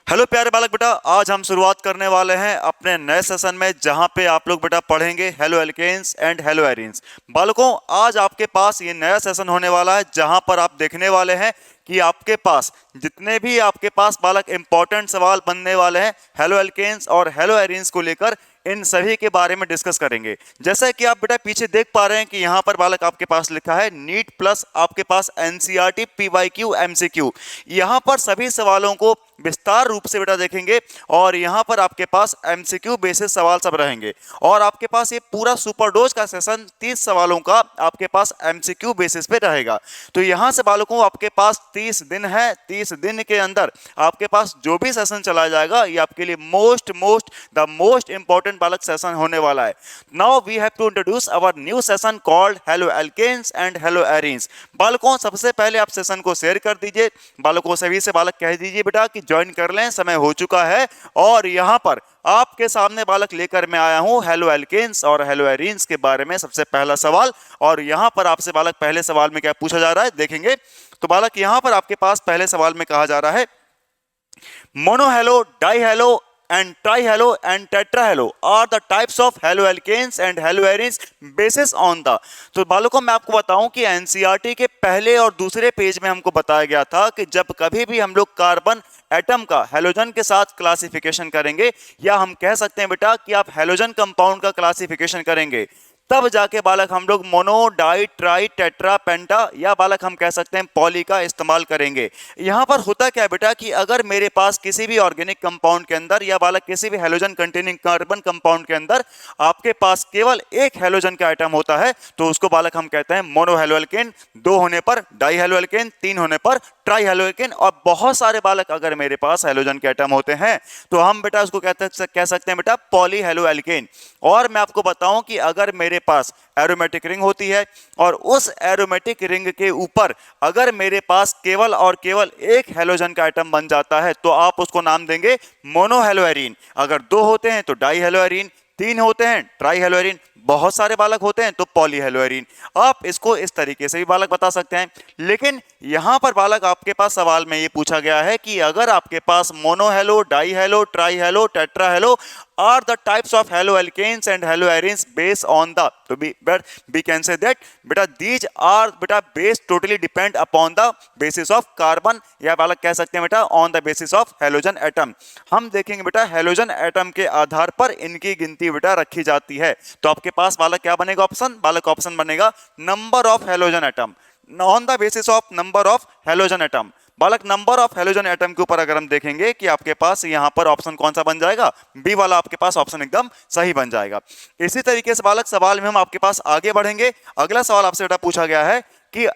Hello प्यारे बालक बेटा, आज हम शुरुआत करने वाले हैं अपने नए सेशन में, जहां पे आप लोग बेटा पढ़ेंगे haloalkanes and haloarenes. बालकों, आज आपके पास ये नया सेशन होने वाला है जहां पर आप देखने वाले हैं कि आपके पास जितने भी आपके पास बालक इंपॉर्टेंट सवाल बनने वाले हैं हेलो एल्केन्स और हेलो एरीन्स को लेकर, इन सभी के बारे में डिस्कस करेंगे। जैसा कि आप बेटा पीछे देख पा रहे हैं कि यहाँ पर बालक आपके पास लिखा है नीट प्लस आपके पास एनसीईआरटी पीवाईक्यू एमसीक्यू। यहाँ पर सभी सवालों को विस्तार रूप से बेटा देखेंगे और यहाँ पर आपके पास एमसीक्यू बेसिस सवाल सब रहेंगे और आपके पास ये पूरा सुपर डोज का सेशन 30 सवालों का आपके पास एमसीक्यू बेसिस पे रहेगा। तो यहाँ से बालकों आपके पास 30 दिन है, 30 दिन के अंदर आपके पास जो भी सेशन चलाया जाएगा ये आपके लिए द मोस्ट इंपॉर्टेंट बालक सेशन होने वाला है। Now we have to introduce our new session called haloalkanes and haloarenes. बालकों, सबसे पहले आप सेशन को शेयर कर दीजिए। बालकों सभी से बालक कह दीजिए बेटा कि ज्वाइन कर लें, समय हो चुका है। और यहां पर आपके सामने बालक लेकर मैं आया हूं हेलो एल्केन्स और हेलो एरीन्स के बारे में सबसे पहला सवाल। और यहां पर आपसे बालक पहले सवाल में क्या पूछा जा रहा है देखेंगे। तो बालक यहां पर आपके पास पहले सवाल में कहा जा रहा है mono halo, di hello and trihalo and tetrahalo are the types of haloalkanes and haloarenes basis on the। तो बालकों मैं आपको बताऊं कि एनसीईआरटी के पहले और दूसरे पेज में हमको बताया गया था कि जब कभी भी हम लोग कार्बन एटम का हेलोजन के साथ क्लासिफिकेशन करेंगे, या हम कह सकते हैं बेटा कि आप हेलोजन कंपाउंड का क्लासिफिकेशन करेंगे, तब जाके बालक हम लोग मोनो, डाई, ट्राई, टेट्रा, पेंटा या बालक हम कह सकते हैं पॉली का इस्तेमाल करेंगे। यहां पर होता क्या है बेटा कि अगर मेरे पास किसी भी ऑर्गेनिक कंपाउंड के अंदर या बालक किसी भी हेलोजन कंटेनिंग कार्बन कंपाउंड के अंदर आपके पास केवल एक हेलोजन का आइटम होता है तो उसको बालक हम कहते हैं मोनो हेलोएल्केन, 2 होने पर डाई हेलोएल्केन, 3 होने पर ट्राई हेलोएल्केन, और बहुत सारे बालक अगर मेरे पास हेलोजन के आइटम होते हैं तो हम बेटा उसको कह सकते हैं बेटा पॉली हेलोएल्केन। और मैं आपको बताऊं कि अगर मेरे पास एरोमेटिक रिंग होती है और उस एरोमेटिक रिंग के ऊपर अगर मेरे पास केवल और केवल एक हेलोजन का आइटम बन जाता है तो आप उसको नाम देंगे मोनो हेलोएरीन। अगर 2 होते हैं तो डाई हेलोएरीन, 3 होते हैं ट्राई हेलोएरीन, बहुत सारे बालक होते हैं तो पॉली हेलोएरीन। आप इसको इस तरीके से भी बालक बता सकते हैं। लेकिन यहां पर बालक आपके पास सवाल में ये पूछा गया है कि अगर आपके पास mono halo, di halo, tri halo, tetra halo are the types of haloalkanes and haloarenes based on the, so we can say that beta these are beta based totally depend upon the basis of carbon, या बालक कह सकते हैं बेटा on the basis of halogen atom। हम देखेंगे बेटा halogen atom के आधार पर इनकी गिनती बेटा रखी जाती है। तो आपके पास बालक क्या बनेगा ऑप्शन, बालक ऑप्शन बनेगा number of halogen atom, on the basis of number of halogen atom. बालक नंबर ऑफ हेलोजन एटम के ऊपर अगर हम देखेंगे कि आपके पास यहां पर ऑप्शन कौन सा बन जाएगा, बी वाला आपके पास ऑप्शन एकदम सही बन जाएगा। इसी तरीके से बालक सवाल में हम आपके पास आगे बढ़ेंगे। अगला सवाल आपसे बेटा पूछा गया है कि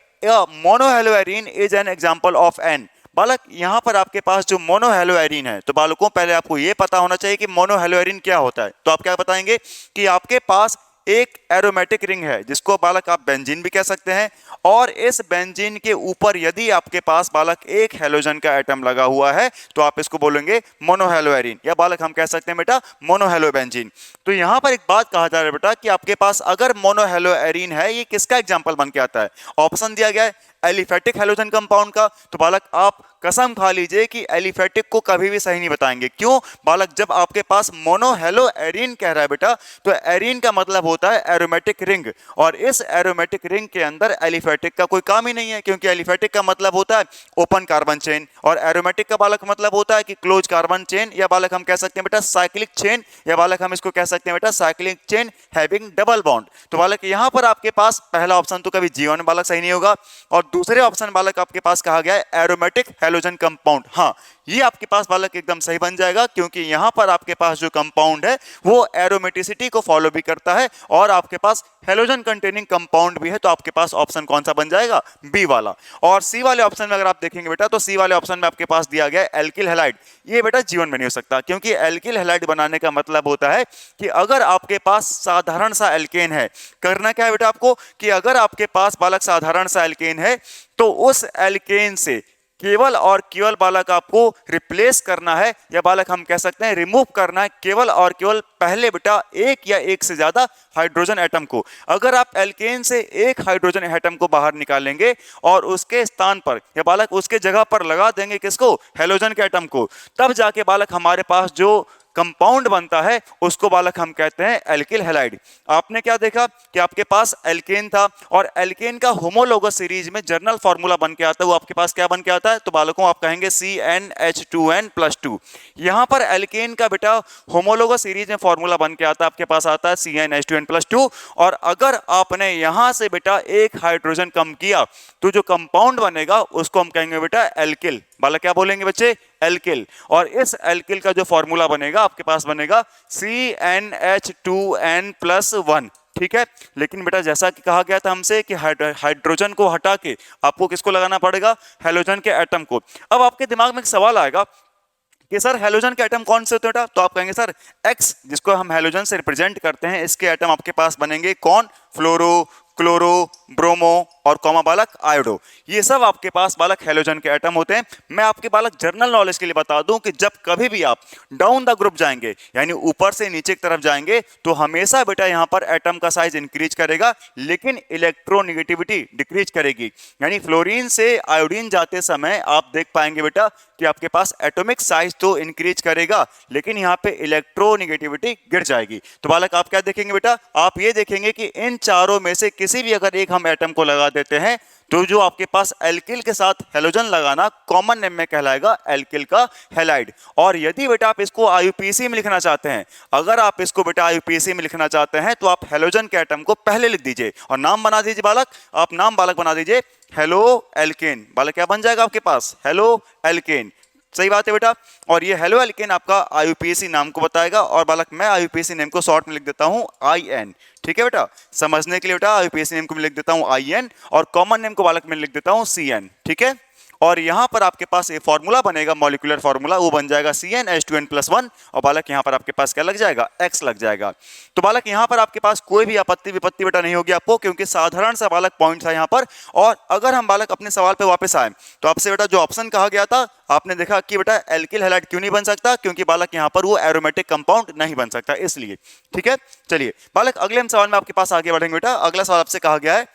monohaloarene is an example of an. बालक यहां पर आपके पास जो मोनोहेलोएरीन है, तो बालकों पहले आपको यह पता होना चाहिए कि मोनोहेलोएरीन क्या होता है। तो आप क्या बताएंगे कि आपके पास एक एरोमेटिक रिंग है जिसको बालक आप बेंजीन भी कह सकते हैं, और इस बेंजीन के ऊपर यदि आपके पास बालक एक हेलोजन का एटम लगा हुआ है तो आप इसको बोलेंगे मोनोहेलोएरीन, या बालक हम कह सकते हैं बेटा मोनोहेलोबेंजीन। तो यहां पर एक बात कहा जा रहा है बेटा कि आपके पास अगर मोनोहेलोएरीन है, ये किसका एग्जाम्पल बन के आता है, ऑप्शन दिया गया है एलिफेटिक हेलोजन कंपाउंड का। तो बालक आप कसम खा लीजिए कि एलिफेटिक को कभी भी सही नहीं बताएंगे। क्यों बालक, जब आपके पास मोनोहेलोएरीन कह रहा है बेटा तो एरीन का मतलब होता है एरोमेटिक रिंग, और इस एरोमेटिक रिंग के अंदर एलिफेटिक का कोई काम ही नहीं है, क्योंकि एलिफेटिक का मतलब होता है ओपन कार्बन चेन और एरोमेटिक का बालक मतलब होता है कि क्लोज कार्बन चेन, या बालक हम कह सकते हैं बेटा साइक्लिक चेन, या बालक हम इसको कह सकते हैं बेटा cyclic chain having double bond. तो बालक यहां पर आपके पास पहला ऑप्शन तो कभी जीवन बालक सही नहीं होगा, और दूसरे ऑप्शन बालक आपके पास कहा गया है एरोमेटिक हेलोजन कंपाउंड। हाँ, ये आपके पास बालक एकदम सही बन जाएगा, क्योंकि यहां पर आपके पास जो कंपाउंड है वो एरोमेटिसिटी को फॉलो भी करता है और आपके पास हेलोजन कंटेनिंग कंपाउंड भी है। तो आपके पास ऑप्शन कौन सा बन जाएगा, बी वाला। और सी वाले ऑप्शन में अगर आप देखेंगे बेटा तो सी वाले ऑप्शन में आपके पास दिया गया है एल्किल हैलाइड। ये बेटा जीवन में नहीं हो सकता, क्योंकि एल्किल हैलाइड बनाने का मतलब होता है कि अगर आपके पास साधारण सा एल्केन है, करना क्या है बेटा आपको कि अगर आपके पास बालक साधारण सा एल्केन है तो उस एल्केन से केवल और केवल बालक आपको रिप्लेस करना है, या बालक हम कह सकते हैं रिमूव करना है केवल और केवल पहले बेटा एक या एक से ज्यादा हाइड्रोजन एटम को। अगर आप एल्केन से एक हाइड्रोजन एटम को बाहर निकालेंगे और उसके स्थान पर या बालक उसके जगह पर लगा देंगे किसको, हेलोजन के एटम को, तब जाके बालक हमारे पास जो कंपाउंड बनता है उसको बालक हम कहते हैं एल्किल हैलाइड। आपने क्या देखा कि आपके पास एल्केन था और एल्केन का होमोलोगस सीरीज में जर्नल फार्मूला बन के आता है, वो आपके पास क्या बन के आता है, तो बालकों आप कहेंगे CnH2n+2। यहां पर एल्केन का बेटा होमोलोगस सीरीज में फार्मूला बन के आता है, आपके पास आता है CnH2n+2। और अगर आपने यहां से बेटा एक हाइड्रोजन कम किया तो जो कंपाउंड बनेगा उसको हम कहेंगे बेटा एल्किल। बालक क्या बोलेंगे बच्चे, एल्किल। और इस एल्किल का जो फॉर्मूला बनेगा आपके पास बनेगा CnH2n+1। ठीक है, लेकिन बेटा जैसा कि कहा गया था हमसे कि हाइड्रोजन को हटा के आपको किसको लगाना पड़ेगा, हेलोजन के एटम को। अब आपके दिमाग में एक सवाल आएगा कि सर हेलोजन के एटम कौन से होते हैं, तो आप कहेंगे सर X, जिसको हम हेलोजन से रिप्रेजेंट करते हैं, इसके एटम आपके पास बनेंगे कौन, फ्लोरो, क्लोरो, ब्रोमो और कॉमा बालक आयोडो। ये सब आपके पास बालक हेलोजन के एटम होते हैं। मैं आपके बालक जर्नल नॉलेज के लिए बता दूं कि जब कभी भी आप डाउन द ग्रुप जाएंगे यानी ऊपर से नीचे की तरफ जाएंगे तो हमेशा बेटा यहां पर एटम का साइज इंक्रीज करेगा लेकिन इलेक्ट्रोनेगेटिविटी डिक्रीज करेगी। यानी फ्लोरीन से आयोडीन जाते समय आप देख पाएंगे बेटा कि आपके पास एटॉमिक साइज तो इंक्रीज करेगा लेकिन यहां पे इलेक्ट्रोनेगेटिविटी गिर जाएगी। तो बालक आप क्या देखेंगे बेटा, आप ये देखेंगे कि इन चारों में से किसी भी अगर एक हम एटम को लगा देते हैं तो जो आपके पास एल्किल के साथ हेलोजन लगाना कॉमन नेम में कहलाएगा एल्किल का हैलाइड। और यदि बेटा आप इसको आईयूपीएसी में लिखना चाहते हैं, अगर आप इसको बेटा आईयूपीएसी में लिखना चाहते हैं तो आप हेलोजन के एटम को पहले लिख दीजिए और नाम बना दीजिए बालक, आप नाम बालक बना दीजिए हेलो एल्केन। बालक क्या बन जाएगा आपके पास, हेलो एल्केन। सही बात है बेटा। और ये हेलो एल्केन आपका आईयूपीएसी नाम को बताएगा और बालक मैं आईयूपीएसी नेम को शॉर्ट में लिख देता हूं IN। ठीक है बेटा, समझने के लिए बेटा आईयूपीएसी नेम को मैं लिख देता हूं IN और कॉमन नेम को बालक में लिख देता हूं CN। ठीक है, और यहां पर आपके पास एक फॉर्मूला बनेगा मॉलिक्यूलर फॉर्मूला, वो बन जाएगा CnH2n+1 और बालक यहां पर आपके पास क्या लग जाएगा, X लग जाएगा। तो बालक यहां पर आपके पास कोई भी आपत्ति विपत्ति बेटा नहीं होगी आपको, क्योंकि साधारण सा बालक पॉइंट था यहां पर। और अगर हम बालक अपने सवाल पे वापस आए तो आपसे बेटा जो ऑप्शन कहा गया था आपने देखा कि बेटा एल्किल हैलाइड क्यों नहीं बन सकता, क्योंकि बालक यहां पर वो एरोमेटिक कंपाउंड नहीं बन सकता इसलिए। ठीक है, चलिए बालक अगले हम सवाल में आपके पास आगे बढ़ेंगे बेटा। अगला सवाल आपसे कहा गया है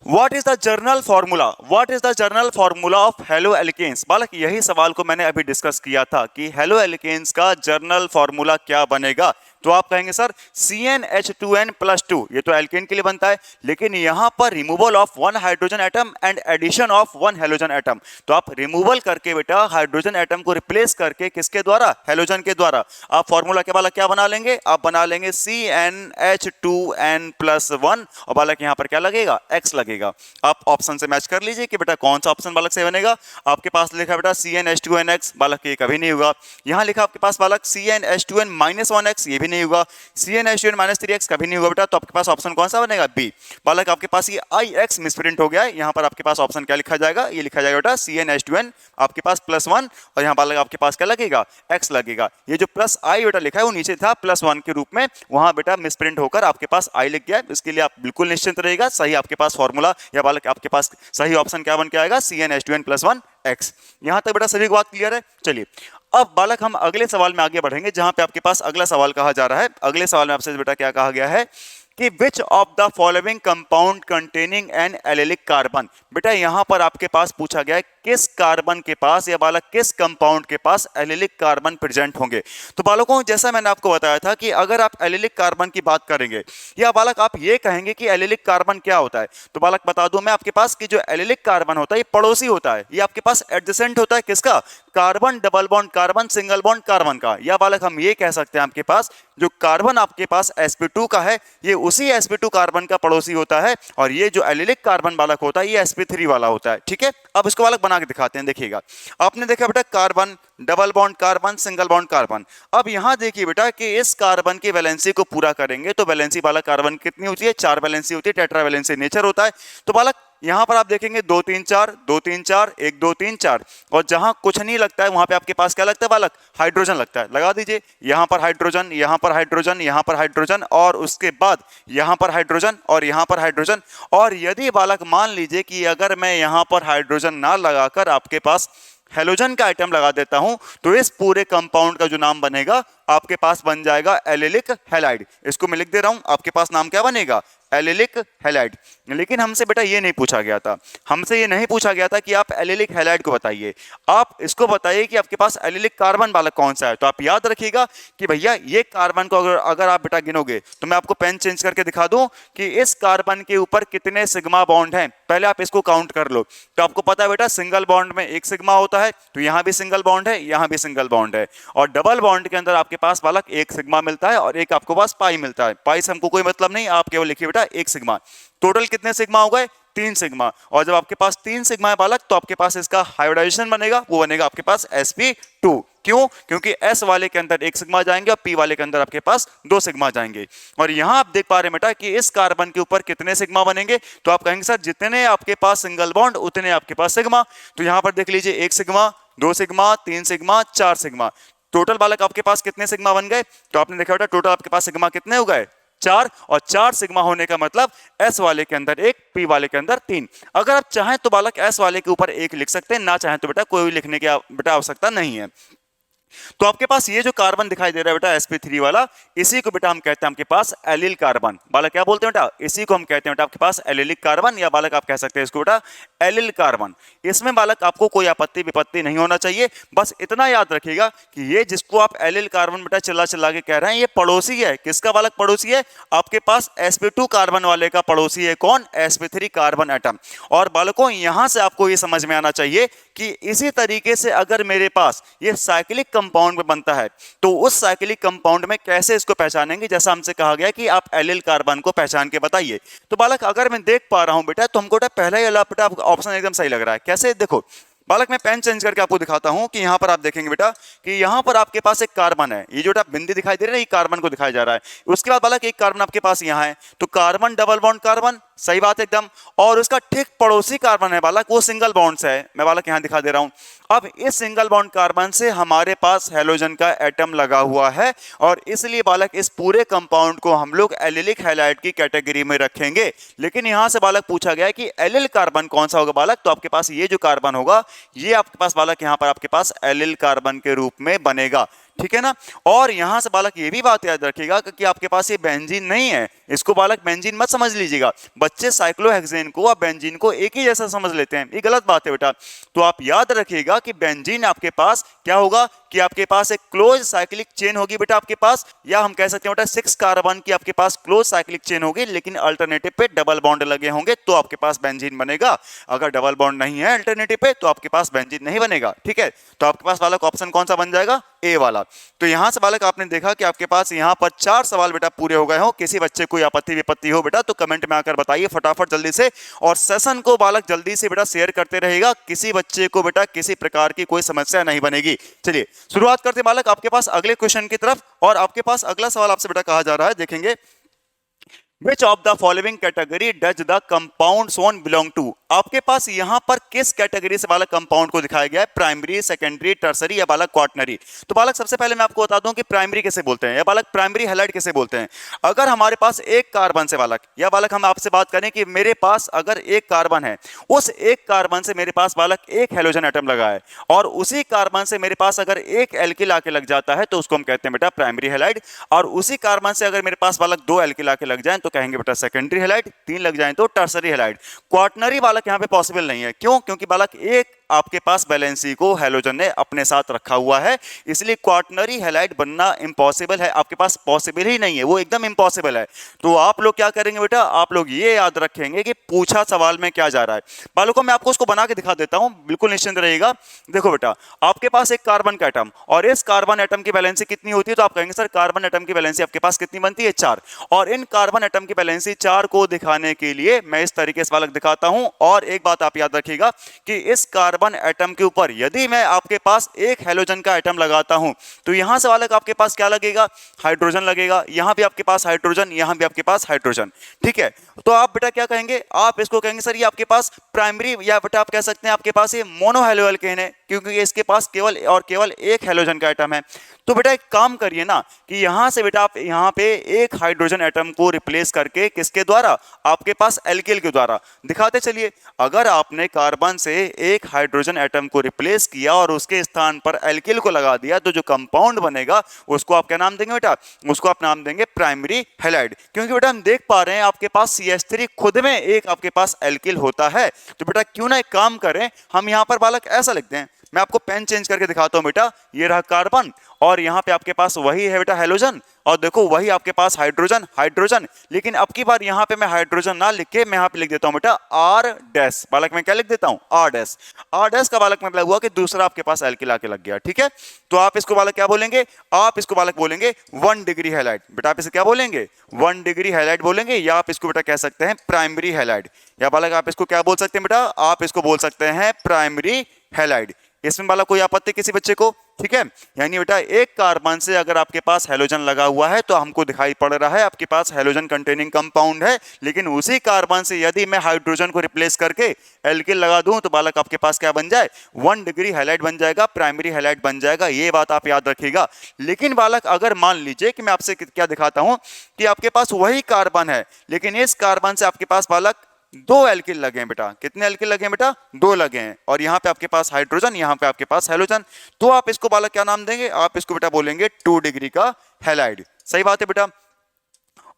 What is the journal formula? What is the journal formula of haloalkanes? बालक यही सवाल को मैंने अभी डिस्कस किया था कि हेलोएल्केन्स का जर्नल फॉर्मूला क्या बनेगा। तो आप कहेंगे सर CnH2n+2, ये तो एल्केन के लिए बनता है, लेकिन यहां पर removal of 1 hydrogen atom and addition of 1 halogen atom. तो आप रिमूवल करके बेटा हाइड्रोजन एटम को रिप्लेस करके किसके द्वारा, हेलोजन के द्वारा, आप फॉर्मूला के बालक क्या बना लेंगे, आप बना लेंगे CnH2n+1 और बालक यहां पर क्या लगेगा, X लगेगा। आप ऑप्शन से मैच कर लीजिए कि बेटा कौन सा ऑप्शन बालक से बनेगा। आपके पास लिखा बेटा CnH2nX, बालक ये कभी नहीं होगा। यहां लिखा आपके पास बालक CnH2n-1X, ये भी नहीं होगा। CnH2n-3X कभी नहीं होगा बेटा। तो आपके पास ऑप्शन कौन सा बनेगा, बी। बालक आपके पास ये IX मिसप्रिंट हो गया है, यहां पर आपके पास ऑप्शन क्या लिखा जाएगा, ये लिखा जाएगा बेटा CnH2n आपके पास +1 और यहां बालक आपके पास क्या लगेगा, X लगेगा। ये जो प्लस I बेटा लिखा है वो नीचे था +1 के रूप में, वहां बेटा मिसप्रिंट होकर आपके पास I लिख गया। इसके लिए आप बिल्कुल निश्चिंत रहिएगा, सही आपके पास फॉर्मूला या बालक आपके पास सही ऑप्शन क्या बन के आएगा, CnH2n+1X। यहां तक बेटा सभी को बात क्लियर है। चलिए अब बालक हम अगले सवाल में आगे बढ़ेंगे, जहां पे आपके पास अगला सवाल कहा जा रहा है। अगले सवाल में आपसे बेटा क्या कहा गया है कि which of the following compound containing N allylic carbon. बेटा यहां पर आपके पास पूछा गया है किस कार्बन के पास या बालक किस कंपाउंड के पास एलेलिक कार्बन प्रेजेंट होंगे। तो बालकों जैसा मैंने आपको बताया था कि अगर आप एलेलिक कार्बन की बात करेंगे या बालक आप ये कहेंगे कि एलेलिक कार्बन क्या होता है, तो बालक बता दूं मैं आपके पास कि जो एलेलिक कार्बन होता है ये पड़ोसी होता है, ये आपके पास एडजेसेंट होता है किसका, carbon double bond carbon single bond carbon का। या बालक हम ये कह सकते हैं आपके पास जो कार्बन आपके पास sp2 का है ये उसी sp2 कार्बन का पड़ोसी होता है, और ये जो एलिलिक कार्बन बालक होता है ये sp3 वाला होता है। ठीक है, अब इसको बालक बना के दिखाते हैं। देखिएगा, आपने देखा बेटा carbon double bond carbon single bond carbon. अब यहां देखिए बेटा कि इस कार्बन की वैलेंसी को पूरा करेंगे तो वैलेंसी बालक कार्बन कितनी होती है, 4 वैलेंसी होती है, टेट्रा वैलेंसी नेचर होता है। तो बालक यहाँ पर आप देखेंगे 2 3 4 2 3 4 1 2 3 4 और जहां कुछ नहीं लगता है वहां पे आपके पास क्या लगता है बालक, हाइड्रोजन लगता है। लगा दीजिए, यहाँ पर हाइड्रोजन, यहाँ पर हाइड्रोजन, यहाँ पर हाइड्रोजन और उसके बाद यहाँ पर हाइड्रोजन और यहाँ पर हाइड्रोजन। और यदि बालक मान लीजिए कि अगर मैं यहाँ पर हाइड्रोजन ना लगाकर आपके पास हेलोजन का आइटम लगा देता हूं तो इस पूरे कंपाउंड का जो नाम बनेगा आपके पास बन जाएगा एलिलिक हैलाइड। इसको मैं लिख दे रहा हूं, आपके पास नाम क्या बनेगा, एलिलिक हैलाइड। लेकिन हमसे बेटा ये नहीं पूछा गया था, हमसे ये नहीं पूछा गया था कि आप एलिलिक हैलाइड को बताइए, आप इसको बताइए कि आपके पास एलिलिक कार्बन बालक कौन सा है। तो आप याद रखिएगा कि भैया ये कार्बन को अगर आप बेटा गिनोगे तो मैं आपको पेन चेंज करके दिखा दूं कि इस कार्बन के ऊपर कितने सिग्मा बॉन्ड हैं, पहले आप इसको काउंट कर लो। तो आपको पता है बेटा सिंगल बॉन्ड में एक सिग्मा होता है, तो यहां भी सिंगल बॉन्ड है, यहां भी सिंगल बॉन्ड है, और डबल बॉन्ड के अंदर आपके पास बालक एक सिग्मा मिलता है और एक आपके पास पाई मिलता है। पाई से हमको कोई मतलब नहीं, आप केवल लिखिए बेटा एक सिग्मा। टोटल कितने सिग्मा हो गए, 3 सिग्मा। और जब आपके पास 3 सिग्मा है बालक तो आपके पास इसका हाइब्रिडाइजेशन बनेगा, वो बनेगा आपके पास sp2। क्यों, क्योंकि s वाले के अंदर 1 सिग्मा जाएंगे और p वाले के अंदर आपके पास 2 सिग्मा जाएंगे। और यहां आप देख पा रहे हैं बेटा कि इस कार्बन के ऊपर कितने सिग्मा बनेंगे, तो आप कहेंगे सर जितने आपके पास सिंगल बॉन्ड उतने आपके पास सिग्मा। तो यहां पर देख लीजिए 1 sigma, 2 sigma, 3 sigma, 4 sigma. Total बालक आपके पास कितने सिग्मा बन गए, तो आपने देखा बेटा टोटल आपके पास सिग्मा कितने हो गए, 4। और 4 सिग्मा होने का मतलब S वाले के अंदर 1, P वाले के अंदर 3। अगर आप चाहें तो बालक S वाले के ऊपर 1 लिख सकते हैं, ना चाहें तो बेटा कोई भी लिखने की बेटा आवश्यकता नहीं है। तो आपके पास ये जो कार्बन दिखाई दे रहा है बेटा sp3 वाला, इसी को बेटा हम कहते हैं आपके पास एलिल कार्बन। बालक क्या बोलते हैं बेटा, इसी को हम कहते हैं बेटा आपके पास एलिलिक कार्बन, या बालक आप कह सकते हैं इसको बेटा एलिल कार्बन। इसमें बालक आपको कोई आपत्ति विपत्ति नहीं होना चाहिए, बस इतना याद रखिएगा कि ये जिसको आप एलिल कार्बन बेटा चिल्ला चिल्ला के कह रहे हैं ये पड़ोसी है। किसका बालक पड़ोसी है, आपके पास sp2 कार्बन वाले का पड़ोसी है कौन, sp3 कार्बन एटम। और बालकों यहां से आपको ये समझ में आना चाहिए कि इसी तरीके से अगर मेरे पास ये साइक्लिक कंपाउंड में बनता है तो उस साइक्लिक कंपाउंड में कैसे इसको पहचानेंगे, जैसा हमसे कहा गया कि आप एलिल कार्बन को पहचान के बताइए। तो बालक अगर मैं देख पा रहा हूं बेटा तो हमको पहला ही वाला बेटा ऑप्शन एकदम सही लग रहा है। कैसे, देखो बालक मैं पेन चेंज करके आपको दिखाता हूं कि यहां पर आप देखेंगे बेटा कि यहां पर आपके पास एक कार्बन है, ये जो बिंदी दिखाई दे रही है ये कार्बन को दिखाया जा रहा है। उसके बाद बालक एक कार्बन आपके पास यहां है, तो कार्बन डबल बॉन्ड कार्बन, सही बात एकदम। और उसका ठीक पड़ोसी कार्बन है बालक, वो सिंगल बॉन्ड से है, मैं बालक यहां दिखा दे रहा हूं। अब इस सिंगल बॉन्ड कार्बन से हमारे पास हेलोजन का एटम लगा हुआ है और इसलिए बालक इस पूरे कंपाउंड को हम लोग एलिलिक हैलाइड की कैटेगरी में रखेंगे। लेकिन यहां से बालक पूछा गया है कि एलिल कार्बन कौन सा होगा बालक, तो आपके पास ये जो कार्बन होगा ये आपके पास बालक यहां पर आपके पास एलिल कार्बन के रूप में बनेगा, ठीक है ना। और यहां से बालक ये भी बात याद रखिएगा कि आपके पास ये बेंजीन नहीं है, इसको बालक बेंजीन मत समझ लीजिएगा। बच्चे साइक्लोहेक्सेन को और बेंजीन को एक ही जैसा समझ लेते हैं, ये गलत बात है बेटा। तो आप याद रखिएगा कि बेंजीन आपके पास क्या होगा कि आपके पास एक क्लोज साइक्लिक चेन होगी बेटा आपके पास, या हम कह सकते हैं बेटा 6 कार्बन की आपके पास क्लोज साइक्लिक चेन होगी, लेकिन अल्टरनेटिव पे डबल बॉन्ड लगे होंगे तो आपके पास बेंजीन बनेगा। अगर डबल बॉन्ड नहीं है अल्टरनेटिव पे तो आपके पास बेंजीन नहीं बनेगा, ठीक है। तो आपके पास बालक ऑप्शन कौन सा बन जाएगा, ए वाला। तो यहां से बालक आपने देखा कि आपके पास यहां पर 4 सवाल बेटा पूरे हो गए हो। किसी बच्चे कोई आपत्ति विपत्ति हो बेटा तो कमेंट में आकर बताइए फटाफट जल्दी से, और सेशन को बालक जल्दी से बेटा शेयर करते रहेगा, किसी बच्चे को बेटा किसी प्रकार की कोई समस्या नहीं बनेगी। चलिए शुरुआत करते बालक आपके पास अगले क्वेश्चन की तरफ, और आपके पास अगला सवाल आपसे बेटा कहा जा रहा है, देखेंगे Which of the following category does the compound shown belong to? आपके पास यहां पर किस कैटेगरी से बालक कंपाउंड को दिखाया गया है, प्राइमरी, सेकेंडरी, टर्सरी या बालक क्वाटनरी। तो बालक सबसे पहले मैं आपको बता दूं कि प्राइमरी कैसे बोलते हैं या बालक प्राइमरी हैलाइड कैसे बोलते हैं। अगर हमारे पास एक कार्बन से बालक, या बालक हम आपसे बात करें कि मेरे पास अगर एक कार्बन है, उस एक कार्बन से मेरे पास बालक एक हेलोजन एटम लगा है, और उसी कार्बन से मेरे पास अगर एक एल्किल आके लग जाता है तो उसको हम कहते हैं बेटा प्राइमरी हैलाइड, और उसी कार्बन से अगर मेरे पास बालक 2 एल्किल आके लग जाए तो कहेंगे बेटा सेकेंडरी हैलाइड, 3 लग जाए तो टर्सरी हैलाइड। क्वाटनरी बालक यहां पे पॉसिबल नहीं है, क्यों, क्योंकि बालक एक आपके पास वैलेंसी को हेलोजन ने अपने साथ रखा हुआ है, इसलिए क्वाटनरी हैलाइड बनना इंपॉसिबल है, आपके पास पॉसिबल ही नहीं है, वो एकदम इंपॉसिबल है। तो आप लोग क्या करेंगे बेटा, आप लोग ये याद रखेंगे कि पूछा सवाल में क्या जा रहा है। बालकों मैं आपको उसको बना के दिखा देता हूं, बिल्कुल निश्चिंत रहिएगा। देखो बेटा आपके पास एक कार्बन का एटम, और इस कार्बन एटम की वैलेंसी कितनी होती है, तो आप कहेंगे सर कार्बन एटम की वैलेंसी आपके पास कितनी बनती है, 4। और इन कार्बन एटम की वैलेंसी 4 को दिखाने के लिए मैं इस तरीके से बालक दिखाता हूं। और एक बात आप याद रखिएगा कि इस कार्बन कार्बन एटम के ऊपर यदि मैं आपके पास एक हैलोजन का एटम लगाता हूं तो यहां से बालक आपके पास क्या लगेगा, हाइड्रोजन लगेगा। यहां भी आपके पास हाइड्रोजन, यहां भी आपके पास हाइड्रोजन। ठीक है, तो आप बेटा क्या कहेंगे, आप इसको कहेंगे सर ये आपके पास प्राइमरी, या बेटा आप कह सकते हैं आपके पास ये मोनो हैलोएल्केन है, क्योंकि इसके पास केवल और केवल एक हैलोजन का एटम है। तो बेटा एक काम करिए ना कि यहां से बेटा आप यहां पे एक हाइड्रोजन एटम को रिप्लेस करके किसके द्वारा, आपके पास एल्किल के द्वारा दिखाते चलिए। अगर आपने कार्बन से एक हाइड्रोजन एटम को रिप्लेस किया और उसके स्थान पर एल्किल को लगा दिया तो जो कंपाउंड बनेगा उसको आप क्या नाम देंगे बेटा, उसको आप नाम देंगे प्राइमरी हैलाइड। क्योंकि बेटा हम देख पा रहे हैं आपके पास CH3 खुद में एक आपके पास एल्किल होता है। तो बेटा क्यों ना एक काम करें, हम यहां पर बालक ऐसा लिखते हैं, मैं आपको पेन चेंज करके दिखाता हूं बेटा। ये रहा कार्बन और यहां पे आपके पास वही है बेटा हैलोजन, और देखो वही आपके पास हाइड्रोजन हाइड्रोजन। लेकिन अब की बार यहां पे मैं हाइड्रोजन ना लिख के मैं यहां पे लिख देता हूं बेटा R डैश। बालक मैं क्या लिख देता हूं, R डैश। R डैश का बालक मतलब हुआ कि दूसरा आपके पास एल्किल आके लग गया। ठीक है, तो आप इसको बालक क्या बोलेंगे, आप इसको बालक बोलेंगे 1 डिग्री हैलाइड। बेटा आप इसे क्या बोलेंगे, 1 डिग्री हैलाइड बोलेंगे, या आप इसको बेटा कह सकते हैं प्राइमरी हैलाइड। या बालक आप इसको क्या बोल सकते हैं बेटा, आप इसको बोल सकते हैं प्राइमरी हैलाइड। इसमें वाला कोई आपत्ति किसी बच्चे को, ठीक है। यानी बेटा एक कार्बन से अगर आपके पास हैलोजन लगा हुआ है तो हमको दिखाई पड़ रहा है आपके पास हैलोजन कंटेनिंग कंपाउंड है, लेकिन उसी कार्बन से यदि मैं हाइड्रोजन को रिप्लेस करके एल्किल लगा दूं तो बालक आपके पास क्या बन जाए, 1 डिग्री हैलाइड बन जाएगा, प्राइमरी हैलाइड बन जाएगा। ये बात आप याद रखिएगा। लेकिन बालक अगर मान लीजिए कि मैं आपसे क्या दिखाता हूं कि आपके पास वही कार्बन है, लेकिन इस कार्बन से आपके पास बालक 2 एल्किल लगे हैं बेटा। कितने एल्किल लगे हैं बेटा, 2 लगे हैं, और यहाँ पे आपके पास हाइड्रोजन, यहाँ पे आपके पास हैलोजन। तो आप इसको बालक क्या नाम देंगे, आप इसको बेटा बोलेंगे 2 डिग्री का हैलाइड। सही बात है बेटा।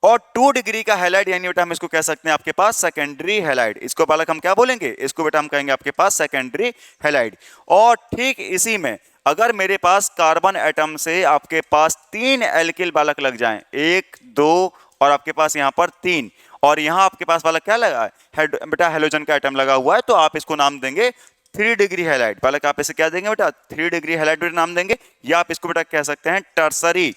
और 2 डिग्री का हैलाइड यानी बेटा हम इसको कह सकते हैं आपके पास सेकेंडरी हैलाइड। इसको बालक हम क्या बोलेंगे, इसको बेटा हम कहेंगे आपके पास सेकेंडरी हैलाइड। और ठीक इसी में अगर मेरे पास कार्बन एटम से आपके पास 3 एल्किल बालक लग जाएं, 1 2 और आपके पास यहाँ पर 3, और यहां आपके पास वाला क्या लगा है बेटा, हैलोजन का एटम लगा हुआ है, तो आप इसको नाम देंगे 3 डिग्री हैलाइड। बालक आप इसे क्या देंगे बेटा, 3 डिग्री हैलाइड नाम देंगे, या आप इसको बेटा कह सकते हैं टर्सरी।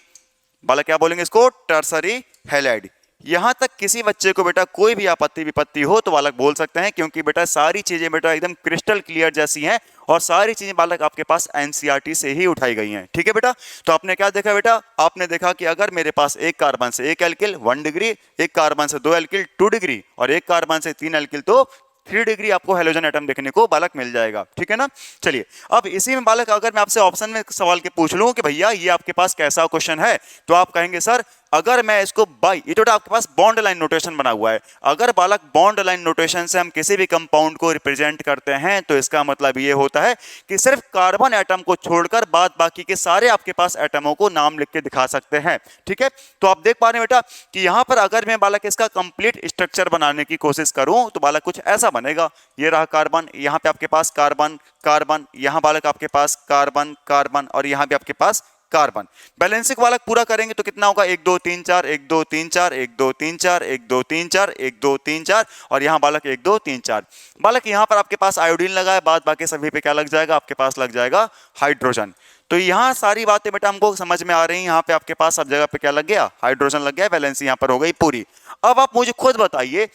बालक क्या बोलेंगे इसको, टर्सरी हैलाइड। यहां तक किसी बच्चे को बेटा कोई भी आपत्ति विपत्ति हो तो बालक बोल सकते हैं, क्योंकि बेटा सारी चीजें बेटा एकदम क्रिस्टल क्लियर जैसी हैं और सारी चीजें बालक आपके पास एनसीईआरटी से ही उठाई गई हैं। ठीक है बेटा, तो आपने क्या देखा बेटा, आपने देखा कि अगर मेरे पास एक कार्बन से एक एल्किल 1 डिग्री, एक कार्बन से 2 एल्किल 2 डिग्री, और एक कार्बन से 3 एल्किल तो 3 डिग्री आपको हैलोजन एटम देखने को बालक मिल जाएगा। ठीक है ना। चलिए अब इसी में बालक अगर मैं आपसे ऑप्शन में सवाल के पूछ लूं कि भैया ये आपके पास कैसा क्वेश्चन है, तो आप कहेंगे सर अगर मैं इसको बाई, ये तो आपके पास बॉन्ड लाइन नोटेशन बना हुआ है, अगर बालक बॉन्ड लाइन नोटेशन से हम किसी भी कंपाउंड को रिप्रेजेंट करते हैं तो इसका मतलब ये होता है कि सिर्फ कार्बन एटम को छोड़कर बाद बाकी के सारे आपके पास एटमों को नाम लिख के दिखा सकते हैं। ठीक है, तो आप देख पा रहे हैं बेटा कि यहां पर अगर मैं बालक इसका कंप्लीट स्ट्रक्चर बनाने की कोशिश करूं तो बालक कुछ ऐसा बनेगा। ये रहा कार्बन, यहां पे आपके पास कार्बन कार्बन, यहां बालक आपके पास कार्बन कार्बन, और यहां भी आपके पास कार्बन। बैलेंसिंग वाला पूरा करेंगे तो कितना होगा, 1 2 3 4 1 2 3 4 1 2 3 4 1 2 3 4 1 2 3 4, और यहां बालक 1 2 3 4। बालक यहां पर आपके पास आयोडीन लगा है, बाद बाकी सभी पे क्या लग जाएगा, आपके पास लग जाएगा हाइड्रोजन। तो यहां सारी बातें बेटा हमको समझ में आ रही हैं। यहां पे आपके पास सब जगह पे क्या लग गया, हाइड्रोजन लग गया, बैलेंसिंग यहां पर हो गई पूरी। अब आप मुझे खुद बताइए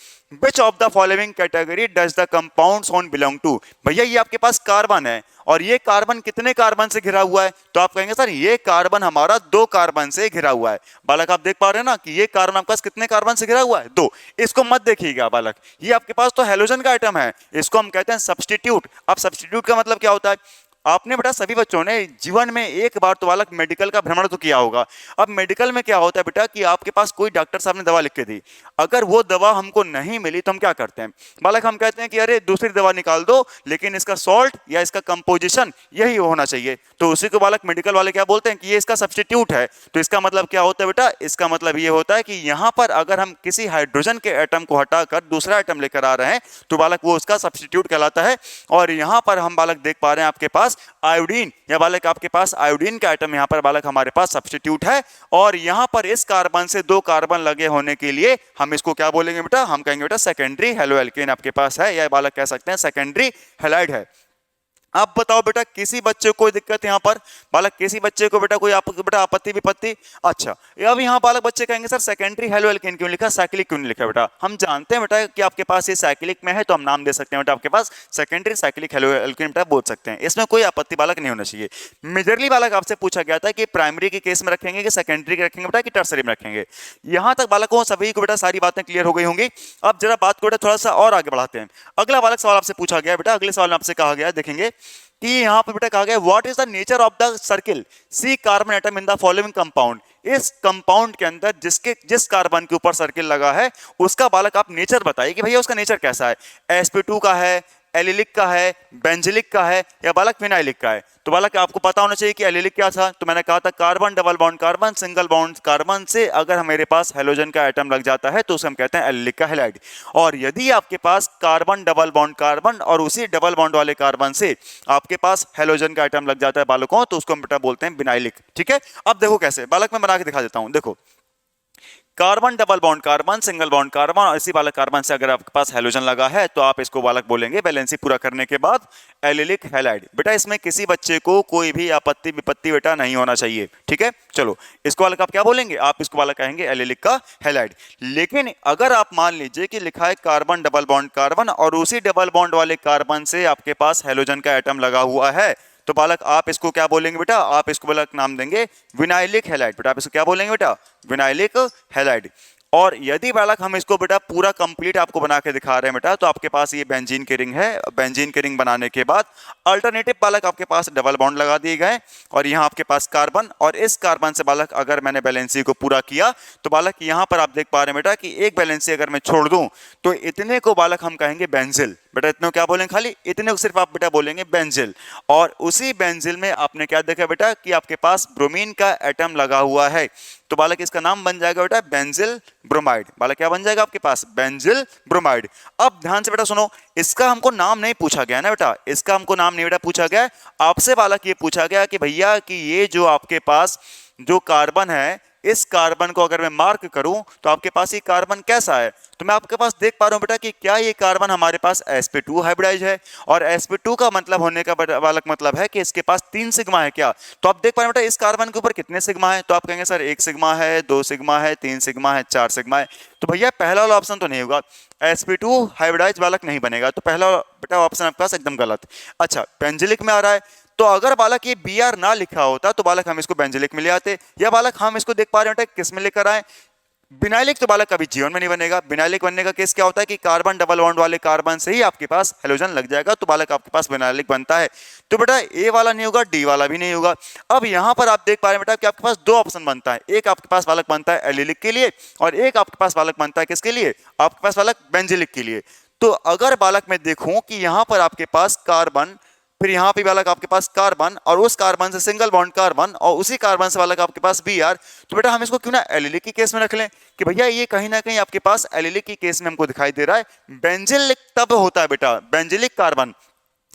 which of the following category does the compounds on belong to. भैया ये आपके पास कार्बन है और ये कार्बन कितने कार्बन से घिरा हुआ है, तो आप कहेंगे सर ये कार्बन हमारा 2 कार्बन से घिरा हुआ है। बालक आप देख पा रहे हैं ना कि ये कार्बन आपके पास कितने कार्बन से घिरा हुआ है, 2। इसको मत देखिएगा बालक, ये आपके पास तो हैलोजन का आइटम है, इसको हम कहते हैं सब्स्टिट्यूट। अब सब्स्टिट्यूट का मतलब क्या होता है, आपने बेटा सभी बच्चों ने जीवन में एक बार तो बालक मेडिकल का भ्रमण तो किया होगा। अब मेडिकल में क्या होता है बेटा कि आपके पास कोई डॉक्टर साहब ने दवा लिख के दी, अगर वो दवा हमको नहीं मिली तो हम क्या करते हैं बालक, हम कहते हैं कि अरे दूसरी दवा निकाल दो लेकिन इसका सॉल्ट या इसका कंपोजिशन यही होना चाहिए। तो उसी को बालक मेडिकल वाले क्या बोलते हैं कि ये इसका सब्स्टिट्यूट है। तो इसका मतलब क्या होता है बेटा, इसका मतलब ये होता है कि यहाँ पर अगर हम किसी हाइड्रोजन के एटम को हटाकर दूसरा एटम लेकर आ रहे हैं तो बालक वो उसका सब्स्टिट्यूट कहलाता है। और यहाँ पर हम बालक देख पा रहे हैं आपके पास आयोडीन, या बालक आपके पास आयोडीन का एटम यहाँ पर बालक हमारे पास सब्स्टिट्यूट है। और यहाँ पर इस कार्बन से 2 कार्बन लगे होने के लिए हम इसको क्या बोलेंगे बेटा, हम कहेंगे बेटा सेकेंडरी हैलोएल्केन आपके पास है, या बालक कह सकते हैं सेकेंडरी हैलाइड है। अब बताओ बेटा, किसी बच्चे को कोई दिक्कत यहाँ पर? बालक किसी बच्चे को बेटा कोई बेटा आपत्ति विपत्ति? अच्छा, अब यहाँ बालक बच्चे कहेंगे सर सेकेंडरी हेलो एल्केन क्यों लिखा, साइक्लिक क्यों नहीं लिखा? बेटा हम जानते हैं बेटा कि आपके पास ये साइक्लिक में है, तो हम नाम दे सकते हैं बेटा आपके पास सेकेंडरी साइक्लिक हेलो एल्केन बेटा बोल सकते हैं, इसमें कोई आपत्ति बालक नहीं होना चाहिए। मेजरली बालक आपसे पूछा गया था कि प्राइमरी के केस में रखेंगे कि सेकेंडरी के रखेंगे बेटा कि टर्सरी में रखेंगे। यहाँ तक बालकों सभी को बेटा सारी बातें क्लियर हो गई होंगी। अब जरा बात को बेटा थोड़ा सा और आगे बढ़ाते हैं। अगला बालक सवाल आपसे पूछा गया बेटा, अगले सवाल में आपसे कहा गया, देखेंगे कि यहां पर बेटा कहा गया what is the nature of the circle C carbon atom in the following compound. इस कंपाउंड के अंदर जिस कार्बन के ऊपर सर्किल लगा है उसका बालक आप नेचर बताइए कि भैया उसका नेचर कैसा है, sp2 का है, एलिलिक का है, बेंजिलिक का है या बालक फिनाइलिक का है? तो बालक आपको पता होना चाहिए कि एलिलिक क्या था, तो मैंने कहा था carbon double bond carbon single bond carbon से अगर हमारे पास हेलोजन का एटम लग जाता है तो उसे हम कहते हैं एलिलिक का हैलाइड। और यदि आपके पास कार्बन डबल बॉन्ड कार्बन और उसी डबल बॉन्ड वाले कार्बन से आपके पास हेलोजन का एटम लग जाता है बालकों, तो उसको हम बेटा बोलते हैं विनाइलिक। ठीक है, अब देखो कैसे बालक मैं बना के दिखा देता हूं। देखो carbon double bond carbon single bond carbon और इसी वाला कार्बन से अगर आपके पास हेलोजन लगा है तो आप इसको बालक बोलेंगे वैलेंसी पूरा करने के बाद एलिलिक हैलाइड। बेटा इसमें किसी बच्चे को कोई भी आपत्ति विपत्ति बेटा नहीं होना चाहिए। ठीक है, चलो इसको बालक आप क्या बोलेंगे, आप इसको बालक कहेंगे एलिलिक का हैलाइड। लेकिन अगर आप मान लीजिए कि लिखा है कार्बन डबल बॉन्ड कार्बन और उसी डबल बॉन्ड वाले कार्बन से आपके पास हेलोजन का एटम लगा हुआ है, तो बालक आप इसको क्या बोलेंगे बेटा, आप इसको बालक नाम देंगे विनाइलिक हैलाइड। बेटा आप इसको क्या बोलेंगे बेटा, विनाइलिक हैलाइड। और यदि बालक हम इसको बेटा पूरा कंप्लीट आपको बना के दिखा रहे हैं बेटा, तो आपके पास ये बेंजीन की रिंग है, बेंजीन की रिंग बनाने के बाद अल्टरनेटिव बालक आपके पास डबल बॉन्ड लगा दिए गए और यहाँ आपके पास कार्बन और इस कार्बन से बालक अगर मैंने बैलेंसी को पूरा किया तो बालक यहाँ पर आप देख पा रहे हैं बेटा कि एक बैलेंसी अगर मैं छोड़ दूं तो इतने को बालक हम कहेंगे बेंजिल। बेटा इतने को क्या बोलेंगे, खाली इतने को सिर्फ आप बेटा बोलेंगे बेंजिल। और उसी बेंजिल में आपने क्या देखा बेटा कि आपके पास ब्रोमीन का एटम लगा हुआ है, तो बालक इसका नाम बन जाएगा बेटा बेंजिल ब्रोमाइड। बालक क्या बन जाएगा आपके पास, बेंजिल ब्रोमाइड। अब ध्यान से बेटा सुनो, इसका हमको नाम नहीं पूछा गया ना बेटा, इसका हमको नाम नहीं बेटा पूछा गया, आपसे बालक ये पूछा गया कि भैया कि ये जो आपके पास जो कार्बन है इस कार्बन को अगर मैं मार्क करूं तो आपके पास ये कार्बन कैसा है। तो मैं आपके पास देख पा रहा हूं बेटा कि क्या ये कार्बन हमारे पास sp2 हाइब्रिडाइज है और sp2 का मतलब होने का बालक मतलब है कि इसके पास 3 सिग्मा है क्या। तो आप देख पा रहे हैं बेटा इस कार्बन के ऊपर कितने सिग्मा है, तो आप कहेंगे सर 1 सिग्मा है, 2 सिग्मा है, 3 सिग्मा है, 4 सिग्मा है। तो भैया पहला वाला ऑप्शन तो नहीं होगा, sp2 हाइब्रिडाइज बालक नहीं बनेगा, तो पहला बेटा ऑप्शन आपके पास एकदम गलत। अच्छा बेंजिलिक में आ रहा है, तो अगर बालक ये Br ना लिखा होता तो बालक हम इसको बेंजिलिक में ले आते, या बालक हम इसको देख पा रहे हैं किस में लेकर आए, बिनाइलिक। तो बालक कभी जीवन में नहीं बनेगा। बिनाइलिक बनने का केस क्या होता है कि कार्बन डबल बॉन्ड वाले कार्बन से ही आपके पास हेलोजन लग जाएगा, तो बालक आपके पास बिनाइलिक बनता है। तो बेटा ए वाला नहीं होगा, डी वाला भी नहीं होगा। अब यहां पर आप देख पा रहे हैं बेटा कि आपके पास 2 ऑप्शन बनता है, एक आपके पास बालक बनता है एलिलिक के लिए और एक आपके पास बालक बनता है किसके लिए, आपके पास बालक बेंजिलिक के लिए। तो अगर बालक मैं देखूं कि यहां पर आपके पास कार्बन, फिर यहां पे बालक आपके पास कार्बन और उस कार्बन से सिंगल बॉन्ड कार्बन और उसी कार्बन से बालक आपके पास Br, तो बेटा हम इसको क्यों ना एलिलिक की केस में रख लें कि भैया ये कहीं ना कहीं आपके पास एलिलिक की केस में हमको दिखाई दे रहा है। बेंजिलिक तब होता है बेटा, बेंजिलिक कार्बन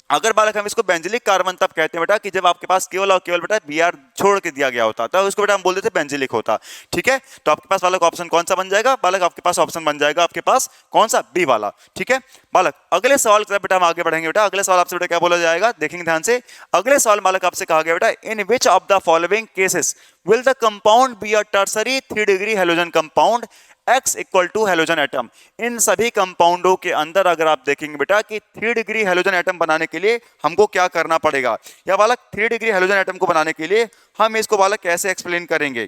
अगर बालक हम इसको बेंजिलिक कार्बन तब कहते हैं बेटा कि जब आपके पास केवल और केवल बेटा Br छोड़ के दिया गया होता तो उसको बेटा हम बोल देते बेंजिलिक होता। ठीक है, तो आपके पास बालक ऑप्शन कौन सा बन जाएगा, बालक आपके पास ऑप्शन बन जाएगा आपके पास कौन सा, बी वाला। ठीक है बालक, अगले सवाल की तरफ बेटा हम आगे बढ़ेंगे। बेटा अगले सवाल आपसे बेटा क्या बोला जाएगा, देखेंगे ध्यान से। अगले सवाल बालक आपसे कहा गया बेटा in which of the following cases will the compound be a tertiary 3 degree halogen compound X equal to halogen atom. इन सभी कंपाउंडों के अंदर अगर आप देखेंगे बेटा कि 3 डिग्री हेलोजन एटम बनाने के लिए हमको क्या करना पड़ेगा, या बालक 3 डिग्री हेलोजन एटम को बनाने के लिए हम इसको बालक कैसे एक्सप्लेन करेंगे।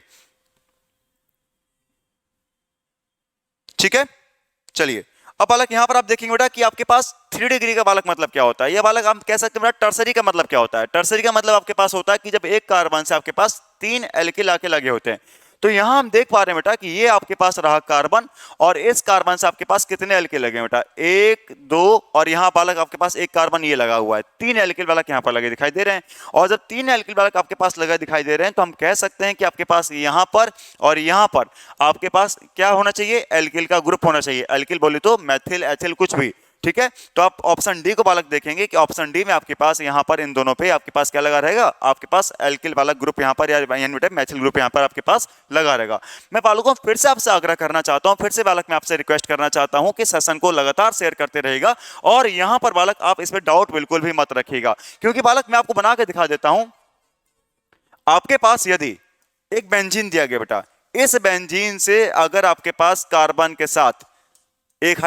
ठीक है, चलिए अब बालक यहां पर आप देखेंगे बेटा कि आपके पास 3 डिग्री का बालक मतलब क्या होता है, या बालक हम कह सकते हैं बेटा टर्सरी का मतलब क्या होता है। टर्सरी का मतलब आपके पास होता है कि जब एक कार्बन से आपके पास 3 एल्किल आके लगे होते हैं। तो यहां हम देख पा रहे हैं बेटा कि ये आपके पास रहा कार्बन और इस कार्बन से आपके पास कितने एल्किल लगे बेटा, 1 2 और यहां बालक आपके पास एक कार्बन ये लगा हुआ है, 3 एल्किल बालक यहां पर लगे दिखाई दे रहे हैं। और जब 3 एल्किल बालक आपके पास लगे दिखाई दे रहे हैं तो हम कह सकते हैं कि आपके पास यहां पर और यहां पर आपके पास क्या होना चाहिए, एल्किल का ग्रुप होना चाहिए। एल्किल बोले तो मैथिल एथिल कुछ भी, ठीक है, तो आप ऑप्शन डी को बालक देखेंगे कि ऑप्शन डी में आपके पास यहाँ पर इन दोनों पे आपके पास क्या लगा रहेगा, आपके पास एल्किल वाला ग्रुप यहाँ पर या मैथिल ग्रुप यहाँ पर आपके पास लगा रहेगा। मैं बालकों फिर से आपसे आग्रह करना चाहता हूँ, फिर से बालक मैं आपसे रिक्वेस्ट करना चाहता हूँ कि सेशन को लगातार शेयर करते रहेगा और यहाँ पर बालक आप इसमें डाउट बिल्कुल भी मत रखिएगा, क्योंकि बालक मैं आपको बना के दिखा देता हूँ। आपके पास यदि एक बेंजीन दिया गया बेटा, इस बेंजीन से अगर आपके पास कार्बन के साथ एक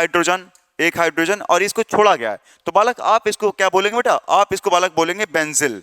हाइड्रोजन और इसको छोड़ा गया है, तो बालक आप इसको क्या बोलेंगे बेटा, आप इसको बालक बोलेंगे बेंजिल।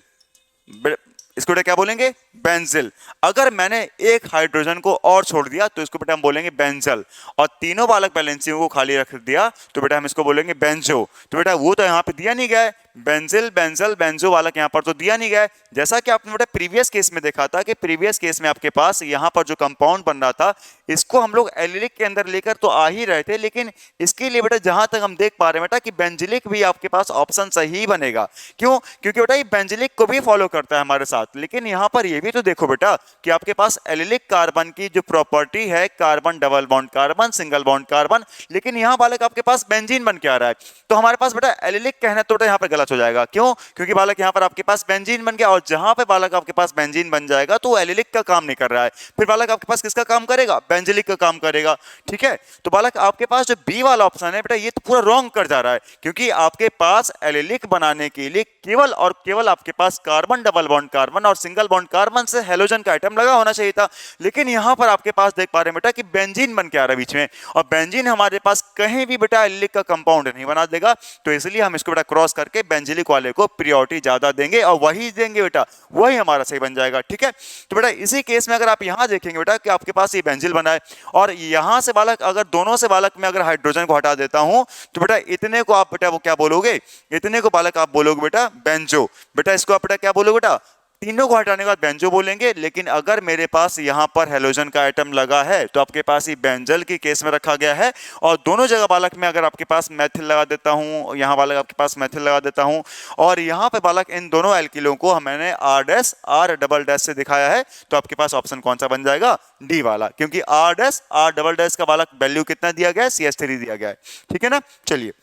इसको बेटा क्या बोलेंगे, बेंजिल। अगर मैंने एक हाइड्रोजन को और छोड़ दिया तो इसको बेटा हम बोलेंगे बेंजल, और तीनों बालक बैलेंसियों को खाली रख दिया तो बेटा हम इसको बोलेंगे बेंजो। तो बेटा वो तो यहाँ पे दिया नहीं गया है, बेंजिल बेंजल बेंजो वाला यहाँ पर तो दिया नहीं गया है। जैसा कि आपने बेटा प्रीवियस केस में देखा था कि प्रीवियस केस में आपके पास यहाँ पर जो कंपाउंड बन रहा था इसको हम लोग एलिलिक के अंदर लेकर तो आ ही रहे थे, लेकिन इसके लिए बेटा जहां तक हम देख पा रहे हैं बेटा कि बेंजिलिक भी आपके पास ऑप्शन सही बनेगा। क्यों, क्योंकि बेटा ये बेंजिलिक को भी फॉलो करता है हमारे साथ। लेकिन यहाँ पर ये भी तो देखो बेटा कि आपके पास एलिलिक कार्बन की जो प्रॉपर्टी है, carbon double bond carbon single bond carbon, लेकिन यहाँ बालक आपके पास बेंजीन बन के आ रहा है। तो हमारे पास बेटा एलिलिक कहना तो बेटा यहाँ पर गलत हो जाएगा। क्यों, क्योंकि बालक यहाँ पर आपके पास बेंजीन बन गया, और जहां पे बालक आपके पास बेंजीन बन जाएगा तो एलिलिक का काम नहीं कर रहा है, फिर बालक आपके पास किसका काम करेगा, बेंजिलिक का काम करेगा। ठीक है, तो बालक आपके पास जो बी वाला ऑप्शन है बेटा ये तो पूरा रॉन्ग कर जा रहा है, क्योंकि आपके पास एलिलिक बनाने के लिए केवल और केवल आपके पास कार्बन डबल बॉन्ड कार्बन और सिंगल बॉन्ड कार्बन से हेलोजन का आइटम लगा होना चाहिए था। लेकिन यहां पर आपके पास देख पा रहे हैं बेटा कि बेंजीन बन के आ रहा है बीच में, और बेंजीन हमारे पास कहीं भी बेटा एलिलिक का कंपाउंड नहीं बना देगा, तो इसलिए हम इसको बेटा क्रॉस करके बेंजिलिक वाले को प्रायोरिटी ज्यादा देंगे और वही देंगे बेटा, वही हमारा सही बन जाएगा। ठीक है, तो बेटा इसी केस में अगर आप यहां देखेंगे बेटा कि आपके पास ये बेंजिल बना है, और यहां से बालक अगर दोनों से बालक में अगर हाइड्रोजन को हटा देता हूं तो बेटा इतने को आप बेटा वो क्या बोलोगे, इतने को बालक आप बोलोगे बेटा बेंजो। बेटा इसको आप बेटा क्या बोलोगे बेटा, तीनों को हटाने के बाद बेंजो बोलेंगे। लेकिन अगर मेरे पास यहां पर हेलोजन का आइटम लगा है तो आपके पास ये बेंजल की केस में रखा गया है, और दोनों जगह बालक में अगर आपके पास मैथिल लगा देता हूं, यहां बालक आपके पास मैथिल लगा देता हूं, और यहां पे बालक इन दोनों एल्किलों को मैंने आर डबल डैश से दिखाया है, तो आपके पास ऑप्शन कौन सा बन जाएगा, डी वाला, क्योंकि आर डबल डैश का बालक वैल्यू कितना दिया गया है, CH3 दिया गया है। ठीक है ना, चलिए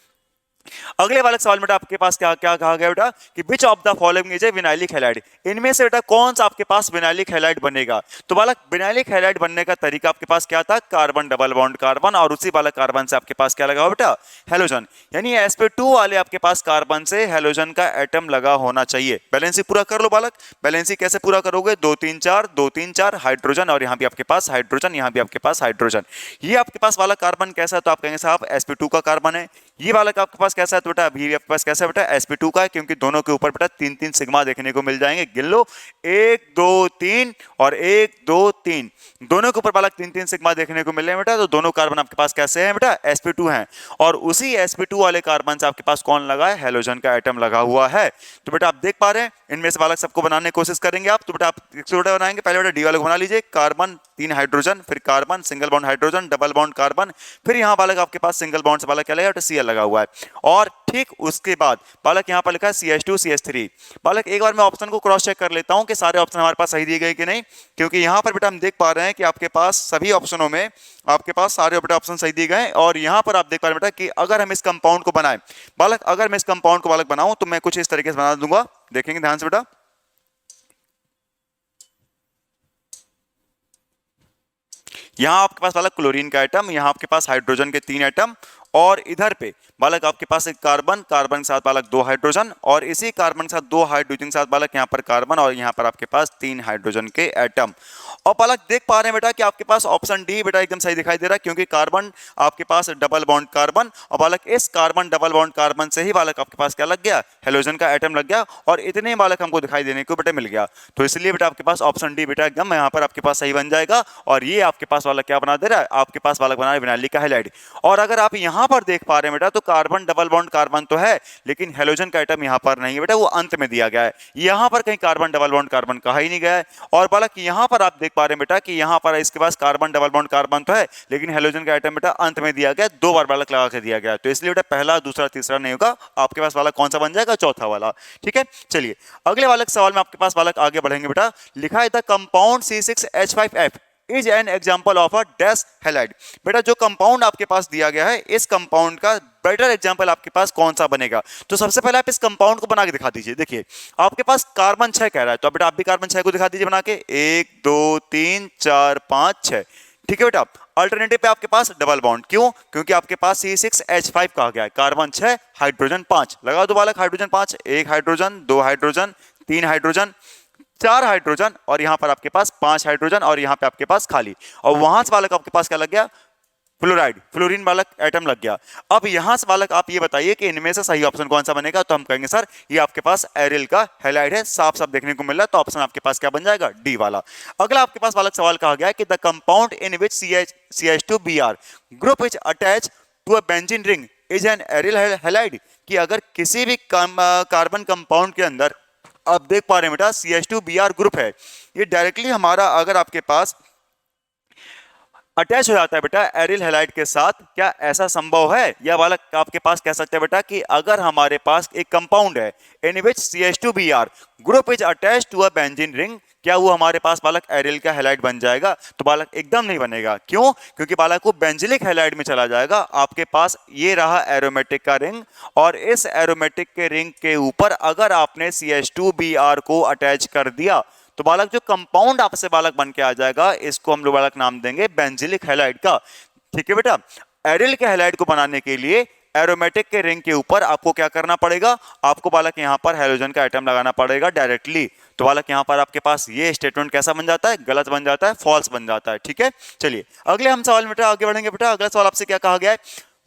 अगले वाले सवाल में आपके पास क्या क्या कहा गया बेटा कि which of the following is a vinylic halide, इनमें से बेटा कौन सा आपके पास विनाइलिक हैलाइड बनेगा। तो बालक विनाइलिक हैलाइड बनने का तरीका आपके पास क्या था, कार्बन डबल बॉन्ड कार्बन और उसी वाला कार्बन से आपके पास क्या लगा हो बेटा, हेलोजन, यानी sp2 वाले आपके पास कार्बन से हेलोजन का एटम लगा होना चाहिए। बैलेंसी पूरा कर लो बालक, बैलेंसी कैसे पूरा करोगे, 2 3 4 हाइड्रोजन, और यहाँ भी आपके पास हाइड्रोजन, यहाँ भी आपके पास हाइड्रोजन। ये आपके पास वाला कार्बन कैसा है, तो आप कहेंगे साहब sp2 का कार्बन है। ये वाला आपके पास कैसा है, तो बेटा अभी आपके पास कैसा है बेटा, sp2 का है, क्योंकि दोनों के ऊपर बेटा 3 3 सिग्मा देखने को मिल जाएंगे। गिन लो, 1 2 3 और 1 2 3, दोनों के ऊपर बालक 3 3 सिग्मा देखने को मिल रहे हैं बेटा। तो दोनों कार्बन आपके पास कैसे हैं बेटा, sp2 हैं, और उसी sp2 वाले कार्बन से आपके पास कौन लगा है, हेलोजन का एटम लगा हुआ है। तो बेटा आप देख पा रहे हैं इनमें से बालक सबको बनाने की कोशिश करेंगे आप, तो बेटा आप छोटा बनाएंगे, पहले बेटा डी वाले को बना लीजिए, कार्बन 3 हाइड्रोजन, फिर carbon single bond hydrogen double bond carbon, फिर यहां बालक आपके पास सिंगल बॉन्ड से बालक क्या लगा, Cl लगा हुआ है, और ठीक उसके बाद बालक यहां पर लिखा है CH2 CH3। बालक एक बार मैं ऑप्शन को क्रॉस चेक कर लेता हूं कि सारे ऑप्शन हमारे पास सही दिए गए कि नहीं, क्योंकि यहां पर बेटा हम देख पा रहे हैं कि आपके पास सभी ऑप्शनों में आपके पास सारे बेटा ऑप्शन सही दिए गए, और यहां पर आप देख पा रहे हैं बेटा कि अगर हम इस कंपाउंड को बनाएं बालक, अगर मैं इस कंपाउंड को बालक बनाऊं तो मैं कुछ इस तरीके से बना दूंगा, देखेंगे ध्यान से बेटा। यहां आपके पास बालक क्लोरीन का आइटम, यहां आपके पास हाइड्रोजन के 3 आइटम, और इधर पे बालक आपके पास एक कार्बन, कार्बन के साथ बालक 2 हाइड्रोजन, और इसी कार्बन के साथ 2 हाइड्रोजन के साथ बालक यहाँ पर कार्बन, और यहाँ पर आपके पास 3 हाइड्रोजन के एटम। और बालक देख पा रहे हैं बेटा कि आपके पास ऑप्शन डी बेटा एकदम सही दिखाई दे रहा है, क्योंकि कार्बन आपके पास डबल बॉन्ड कार्बन, और बालक इस कार्बन डबल बॉन्ड कार्बन से ही बालक आपके पास क्या लग गया, हेलोजन का एटम लग गया, और इतने ही बालक हमको दिखाई देने को बेटा मिल गया। तो इसलिए बेटा आपके पास ऑप्शन डी बेटा एकदम यहाँ पर आपके पास सही बन जाएगा, और ये आपके पास वाला क्या बना दे रहा है, आपके पास वाला बना रहा है विनाइलिक का हैलाइड। और अगर आप यहाँ पर देख पा रहे हैं बेटा तो कार्बन डबल बॉन्ड कार्बन तो है, लेकिन हेलोजन का आइटम यहाँ पर नहीं है बेटा, वो अंत में दिया गया है, यहाँ पर कहीं कार्बन डबल बॉन्ड कार्बन कहा ही नहीं गया है। और बालक यहाँ पर आप देख पा रहे हैं बेटा कि यहाँ पर इसके पास कार्बन डबल बॉन्ड कार्बन तो है, लेकिन हेलोजन का आइटम बेटा अंत में दिया गया, 2 बार बालक लगा के दिया गया, तो इसलिए बेटा पहला दूसरा तीसरा नहीं होगा, आपके पास वाला कौन सा बन जाएगा, चौथा वाला। ठीक है, चलिए अगले वाले सवाल में आपके पास बालक आगे बढ़ेंगे बेटा। लिखा है the compound C6H5F is an example of a dash halide. बेटा जो कंपाउंड आपके पास दिया गया है, इस कंपाउंड का बेटर एग्जाम्पल आपके पास कौन सा बनेगा? तो सबसे पहले आप इस कंपाउंड को बना के दिखा दीजिए। देखिए आपके पास कार्बन 6 कह रहा है, तो बेटा आप भी कार्बन 6 को दिखा दीजिए बना के, 1 2 3 4 5 6। ठीक है बेटा, अल्टरनेटिव पे आपके पास डबल बॉन्ड, क्यों? क्योंकि आपके पास C6H5 कहा गया है, कार्बन 6 हाइड्रोजन 5, लगा दो बालक हाइड्रोजन 5, एक हाइड्रोजन, दो हाइड्रोजन, तीन हाइड्रोजन, चार हाइड्रोजन, और यहां पर आपके पास 5 हाइड्रोजन, और यहां पे आपके पास खाली, और वहां से बालक आपके पास क्या लग गया? फ्लोराइड, फ्लोरीन बालक एटम लग गया। अब यहां से बालक आप ये बताइए कि इनमें से सही ऑप्शन कौन सा बनेगा? तो हम कहेंगे सर ये आपके पास एरिल का हैलाइड है, साफ साफ देखने को मिल रहा है, तो ऑप्शन आपके पास क्या बन जाएगा? डी वाला। अगला आपके पास बालक सवाल कहा गया है कि the compound in which CH2Br group is attach to a benzene ring is an aryl halide. कि अगर किसी भी कार्बन कंपाउंड के अंदर आप देख पा रहे हैं बेटा CH2Br ग्रुप है, ये डायरेक्टली हमारा अगर आपके पास अटैच हो जाता है बेटा एरिल हैलाइड के साथ, क्या ऐसा संभव है? या बालक आपके पास कह सकते हैं बेटा कि अगर हमारे पास एक कंपाउंड है in which CH2Br group is attach to a benzene ring, क्या वो हमारे पास बालक एरिल का हैलाइड बन जाएगा? तो बालक एकदम नहीं बनेगा। क्यों? क्योंकि बालक को बेंजिलिक हैलाइड में चला जाएगा। आपके पास ये रहा एरोमेटिक का रिंग, और इस एरोमेटिक के रिंग के ऊपर अगर आपने CH2Br को अटैच कर दिया तो बालक जो कंपाउंड आपसे बालक बन के आ जाएगा, इसको हम लोग बालक नाम देंगे बेंजिलिक हैलाइड का। ठीक है बेटा, एरिल के हैलाइड को बनाने के लिए एरोमेटिक के रिंग के ऊपर आपको क्या करना पड़ेगा? आपको बालक यहां पर हैलोजन का एटम लगाना पड़ेगा डायरेक्टली। तो बालक यहां पर आपके पास ये स्टेटमेंट कैसा बन जाता है? गलत बन जाता है, फॉल्स बन जाता है। ठीक है, चलिए अगले हम सवाल में बेटा आगे बढ़ेंगे। बेटा अगला सवाल आपसे क्या कहा गया है?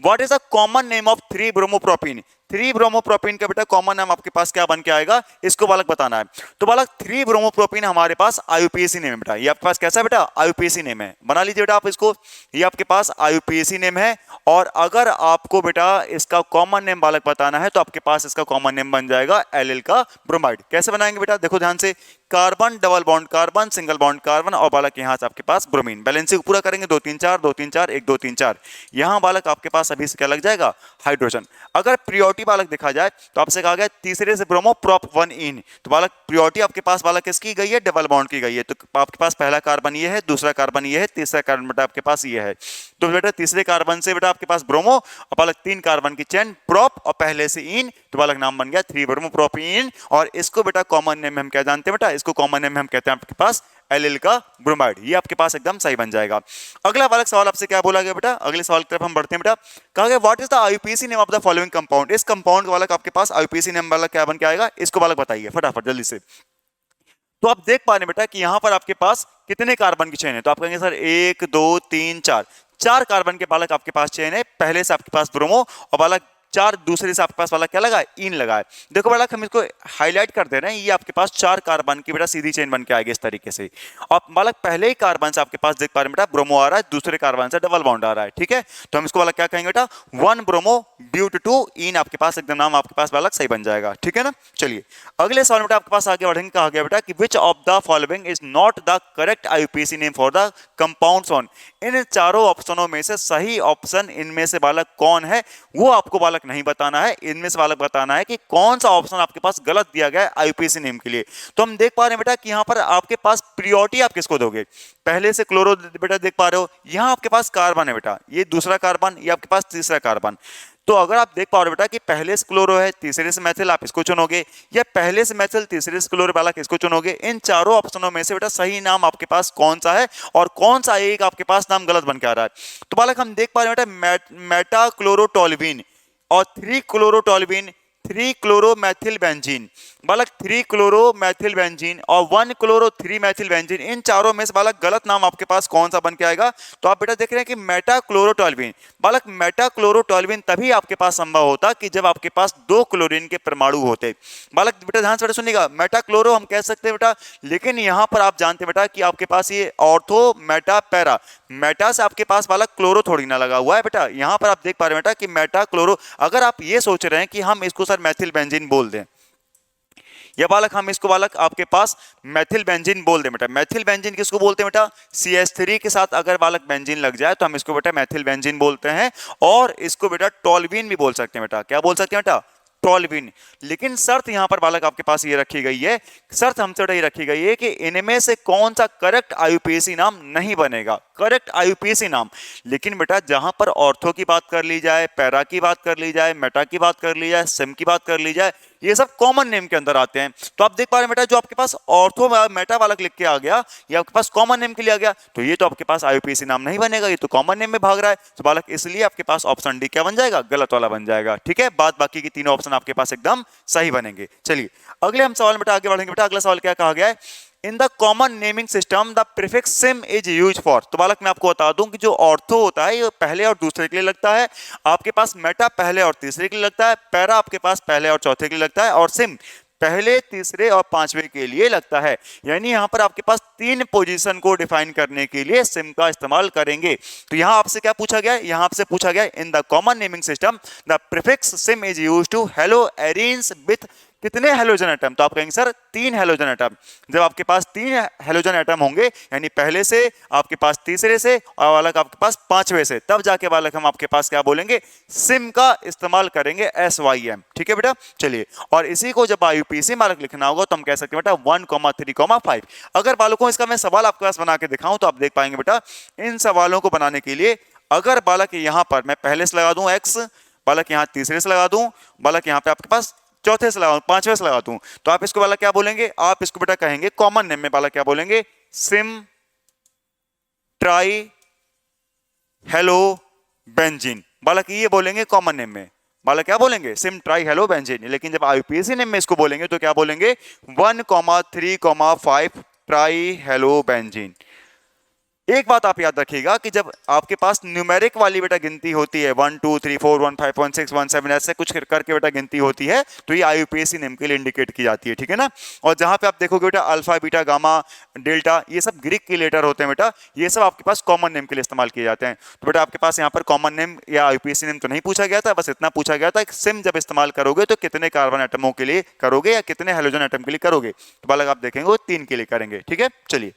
What is the common name of 3 ब्रोमोप्रोपीन? 3 ब्रोमोप्रोपीन का बेटा कॉमन नाम आपके पास क्या बन के आएगा? इसको बालक बताना है। तो बालक 3 ब्रोमोप्रोपीन हमारे पास IUPAC नेम है बेटा। ये आपके पास कैसा बेटा? IUPAC नेम है, बना लीजिए बेटा आप इसको। ये आपके पास IUPAC नेम है, और अगर आपको बेटा इसका कॉमन नेम बालक बताना है तो आपके पास इसका कॉमन नेम बन जाएगा एलिल का ब्रोमाइड। कैसे बनाएंगे बेटा? देखो ध्यान से, carbon double bond carbon, single bond carbon, और बालक यहां से आपके पास ब्रोमीन। बैलेंसिंग पूरा करेंगे, 2 3 4 2 3 4 1 2 3 4। यहां बालक आपके पास अभी से क्या लग जाएगा? हाइड्रोजन। अगर प्रियोरिटी बालक देखा जाए तो आपसे कहा गया तीसरे से ब्रोमो प्रॉप 1 इन, तो बालक प्रियोरिटी आपके पास बालक किसकी गई है? डबल बॉन्ड की गई है। तो आपके पास पहला कार्बन ये है, दूसरा कार्बन ये है, तीसरा कार्बन बेटा आपके पास ये है। तो बेटा तीसरे कार्बन से बेटा आपके पास ब्रोमो, और बालक 3 कार्बन की चेन प्रॉप, और पहले से इन, तो बालक नाम बन गया 3 ब्रोमो प्रोपीन। और इसको बेटा कॉमन नेम में हम क्या जानते हैं बेटा? इसको कॉमन नेम में हम कहते हैं आपके पास एलिल का ब्रोमाइड। ये आपके पास एकदम सही बन जाएगा। अगला बालक सवाल आपसे क्या बोला गया बेटा? अगले सवाल की तरफ हम बढ़ते हैं बेटा। कहा गया what is the IUPAC name of the following compound? इस कंपाउंड का बालक आपके पास IUPAC नेम वाला क्या बन के आएगा? इसको बालक बताइए फटाफट जल्दी से। तो आप देख पा रहे हैं बेटा कि यहां पर आपके पास कितने कार्बन की चेन है? तो आप कहेंगे सर 1 2 3 4, 4 कार्बन के बालक आपके पास चेन है। पहले से आपके पास ब्रोमो, और बालक 4 दूसरे से आपके पास वाला क्या लगा? इन लगा है। देखो बालक हम इसको हाईलाइट कर दे रहे हैं, ये आपके पास 4 कार्बन की बेटा सीधी चेन बन के आएगी इस तरीके से। और बालक पहले ही कार्बन से आपके पास देख पा रहे हैं बेटा ब्रोमो आ रहा है, दूसरे कार्बन से डबल बॉन्ड आ रहा है। ठीक है, तो हम इसको बालक क्या कहेंगे बेटा? 1 ब्रोमो ड्यू टू 2 इन, आपके पास एकदम नाम आपके पास बालक सही बन जाएगा। ठीक है ना, चलिए अगले सवाल बेटा आपके पास आगे बढ़ेंगे। कहा गया बेटा कि which of the following is not the correct IUPAC name for the compounds on? इन चारों ऑप्शनों में से सही ऑप्शन इनमें से बालक कौन है? वो आपको बालक नहीं बताना है, इनमें से बालक बताना है कि कौन सा ऑप्शन आपके पास गलत दिया गया है IUPAC नेम के लिए। तो हम देख पा रहे हैं बेटा कि यहां पर आपके पास प्रियोरिटी आप किसको दोगे? पहले से क्लोरो बेटा देख पा रहे हो, यहां आपके पास कार्बन है बेटा, ये दूसरा कार्बन, ये आपके पास तीसरा कार्बन। तो अगर आप देख पा रहे हो बेटा कि पहले से क्लोरो है, तीसरे से मैथिल, आप इसको चुनोगे, या पहले से मैथिल तीसरे से क्लोरो बालक इसको चुनोगे। इन चारों ऑप्शनों में से बेटा सही नाम आपके पास कौन सा है, और कौन सा एक आपके पास नाम गलत बन के आ रहा है? तो बालक हम देख पा रहे हैं बेटा मेटाक्लोरोटोल्यूइन और 3 क्लोरोटोल्यूइन, 3 क्लोरोमेथिल बेंजीन, बालक 3 क्लोरोमेथिल बेंजीन और 1 क्लोरो 3 मेथिल बेंजीन, इन चारों में से बालक गलत नाम आपके पास कौन सा बन के आएगा? तो आप बेटा देख रहे हैं कि मेटाक्लोरोटोल्यूइन। बालक मेटाक्लोरोटोल्यूइन तभी आपके पास संभव होता कि जब आपके पास 2 क्लोरीन के परमाणु होते। बालक बेटा ध्यान से सुनिएगा, मेटाक्लोरो हम कह सकते हैं बेटा, लेकिन यहां पर आप जानते हैं बेटा कि आपके पास ये ऑर्थो मेटा पैरा, मेटा से आपके पास बालक क्लोरो थोड़ी ना लगा हुआ है बेटा। यहां पर आप देख पा रहे हैं बेटा कि मेटा क्लोरो, अगर आप ये सोच रहे हैं कि हम इसको सर मेथिल बेंजीन बोल दें, या बालक हम इसको बालक आपके पास मेथिल बेंजीन बोल दें बेटा। मेथिल बेंजीन किसको बोलते हैं बेटा? CH3 के साथ अगर बालक बेंजीन लग जाए तो हम इसको बेटा मेथिल बेंजीन बोलते हैं, और इसको बेटा टोल्यूइन भी बोल सकते हैं बेटा। क्या बोल सकते हैं बेटा? टॉल्यूइन। लेकिन शर्त यहां पर बालक आपके पास ये रखी गई है, शर्त हमसे ये रखी गई है कि इनमें से कौन सा करेक्ट आईयूपीएसी नाम नहीं बनेगा, करेक्ट आईयूपीएसी नाम। लेकिन बेटा जहां पर ऑर्थो की बात कर ली जाए, पैरा की बात कर ली जाए, मेटा की बात कर ली जाए, सिम की बात कर ली जाए, ये सब कॉमन नेम के अंदर आते हैं। तो आप देख पा रहे हैं बेटा जो आपके पास ऑर्थो मेटा बालक लिख के आ गया, ये आपके पास कॉमन नेम के लिए आ गया, तो ये तो आपके पास आईयूपीएसी नाम नहीं बनेगा, ये तो कॉमन नेम में भाग रहा है। तो बालक इसलिए आपके पास ऑप्शन डी क्या बन जाएगा, गलत वाला बन जाएगा। ठीक है, बाद बाकी की तीनों ऑप्शन आपके पास एकदम सही बनेंगे। चलिए अगले हम सवाल बेटा आगे बढ़ेंगे। बेटा अगला सवाल क्या कहा गया है, इन the common naming system the prefix sym is use for. तो बालक मैं आपको बता दूं कि जो ऑर्थो होता है ये पहले और दूसरे के लिए लगता है, आपके पास मेटा पहले और तीसरे के लिए लगता है, पैरा आपके पास पहले और चौथे के लिए लगता है, और सिम पहले, तीसरे और पांचवें के लिए लगता है। यानी यहां पर आपके पास तीन पोजीशन को डिफाइन करने के लिए सिम का इस्तेमाल करेंगे। तो यहां आपसे क्या पूछा गया है, यहां आपसे पूछा गया in the common naming system the prefix sym is used to halo arrange with कितने हेलोजन एटम। तो आप कहेंगे सर 3 हेलोजन एटम। जब आपके पास 3 हेलोजन एटम होंगे, यानी पहले से, आपके पास तीसरे से, और बालक आपके पास पांचवे से, तब जाके बालक हम आपके पास क्या बोलेंगे, सिम का इस्तेमाल करेंगे, SYM। ठीक है बेटा, चलिए। और इसी को जब आईयूपीएसी बालक लिखना होगा तो हम कह सकते हैं बेटा 1, 3, 5। अगर बालकों इसका मैं सवाल आपके पास बना के दिखाऊं तो आप देख पाएंगे बेटा इन सवालों को बनाने के लिए, अगर बालक यहां पर मैं पहले से लगा दूं X, बालक यहां तीसरे से लगा दूं, बालक यहां पे आपके पास चौथे से लगा, पांचवे से लगा दूं, तो आप इसको बालक क्या बोलेंगे, आप इसको बेटा कहेंगे कॉमन नेम में बालक क्या बोलेंगे, सिम ट्राई हेलो बेंजीन। बालक ये बोलेंगे कॉमन नेम में, बालक क्या बोलेंगे, सिम ट्राई हेलो बेंजीन। लेकिन जब आईयूपीएसी नेम में इसको बोलेंगे तो क्या बोलेंगे, 1, 3, 5 ट्राई हेलो बेंजीन। एक बात आप याद रखिएगा कि जब आपके पास न्यूमेरिक वाली बेटा गिनती होती है, 1, 2, 3, 4, 1, 5, 1, 6, 1, 7 ऐसे कुछ करके बेटा गिनती होती है, तो ये आईयूपीएसी नेम के लिए इंडिकेट की जाती है। ठीक है ना। और जहां पे आप देखोगे बेटा अल्फा, बीटा, गामा, डेल्टा, ये सब ग्रीक के लेटर होते हैं बेटा, ये सब आपके पास कॉमन नेम के लिए इस्तेमाल किए जाते हैं। तो बेटा आपके पास यहाँ पर कॉमन नेम या आईयूपीएसी नेम तो नहीं पूछा गया था, बस इतना पूछा गया था सिम जब इस्तेमाल करोगे तो कितने कार्बन एटमों के लिए करोगे या कितने हेलोजन एटम के लिए करोगे। तो बालक आप देखेंगे वो 3 के लिए करेंगे। ठीक है, चलिए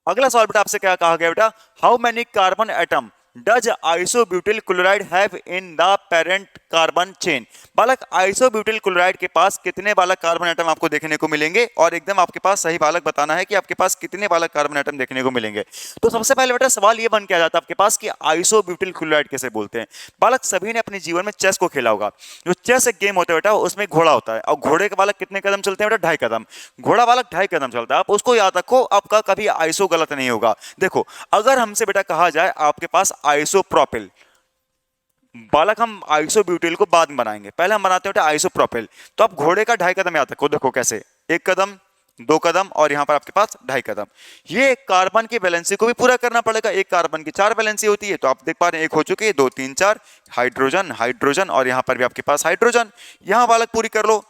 अगला सवाल बेटा आपसे क्या कहा गया बेटा, how many carbon atom does isobutyl chloride have in the parent carbon chain. बालक आइसोब्यूटिल क्लोराइड के पास कितने बालक कार्बन एटम आपको देखने को मिलेंगे, और एकदम आपके पास सही बालक बताना है कि आपके पास कितने बालक कार्बन एटम देखने को मिलेंगे। तो सबसे पहले बेटा सवाल ये बन के आ जाता है आपके पास कि आइसोब्यूटिल क्लोराइड कैसे बोलते हैं। बालक सभी ने अपने जीवन में चेस को खेला होगा। जो चेस एक गेम होता है बेटा, उसमें घोड़ा होता है, और घोड़े के बालक कितने कदम चलते हैं बेटा, 2.5 कदम। घोड़ा बालक 2.5 कदम चलता है, आप उसको याद रखो, आपका कभी आइसो गलत नहीं होगा। देखो अगर हमसे बेटा कहा जाए आपके पास आइसोप्रोपिल, बालक हम आइसोब्यूटिल को बाद में बनाएंगे, पहले हम बनाते हैं आइसोप्रोपिल। तो आप घोड़े का 2.5 कदम याद रखो, देखो कैसे, 1 कदम, 2 कदम, और यहां पर आपके पास 2.5 कदम। ये कार्बन की वैलेंसी को भी पूरा करना पड़ेगा, एक कार्बन की 4 वैलेंसी होती है, तो आप देख पा रहे हैं 1 हो चुकी है, 2, 3, 4 हाइड्रोजन, हाइड्रोजन, और यहां पर भी आपके पास हाइड्रोजन। यहां बालक पूरी कर लो,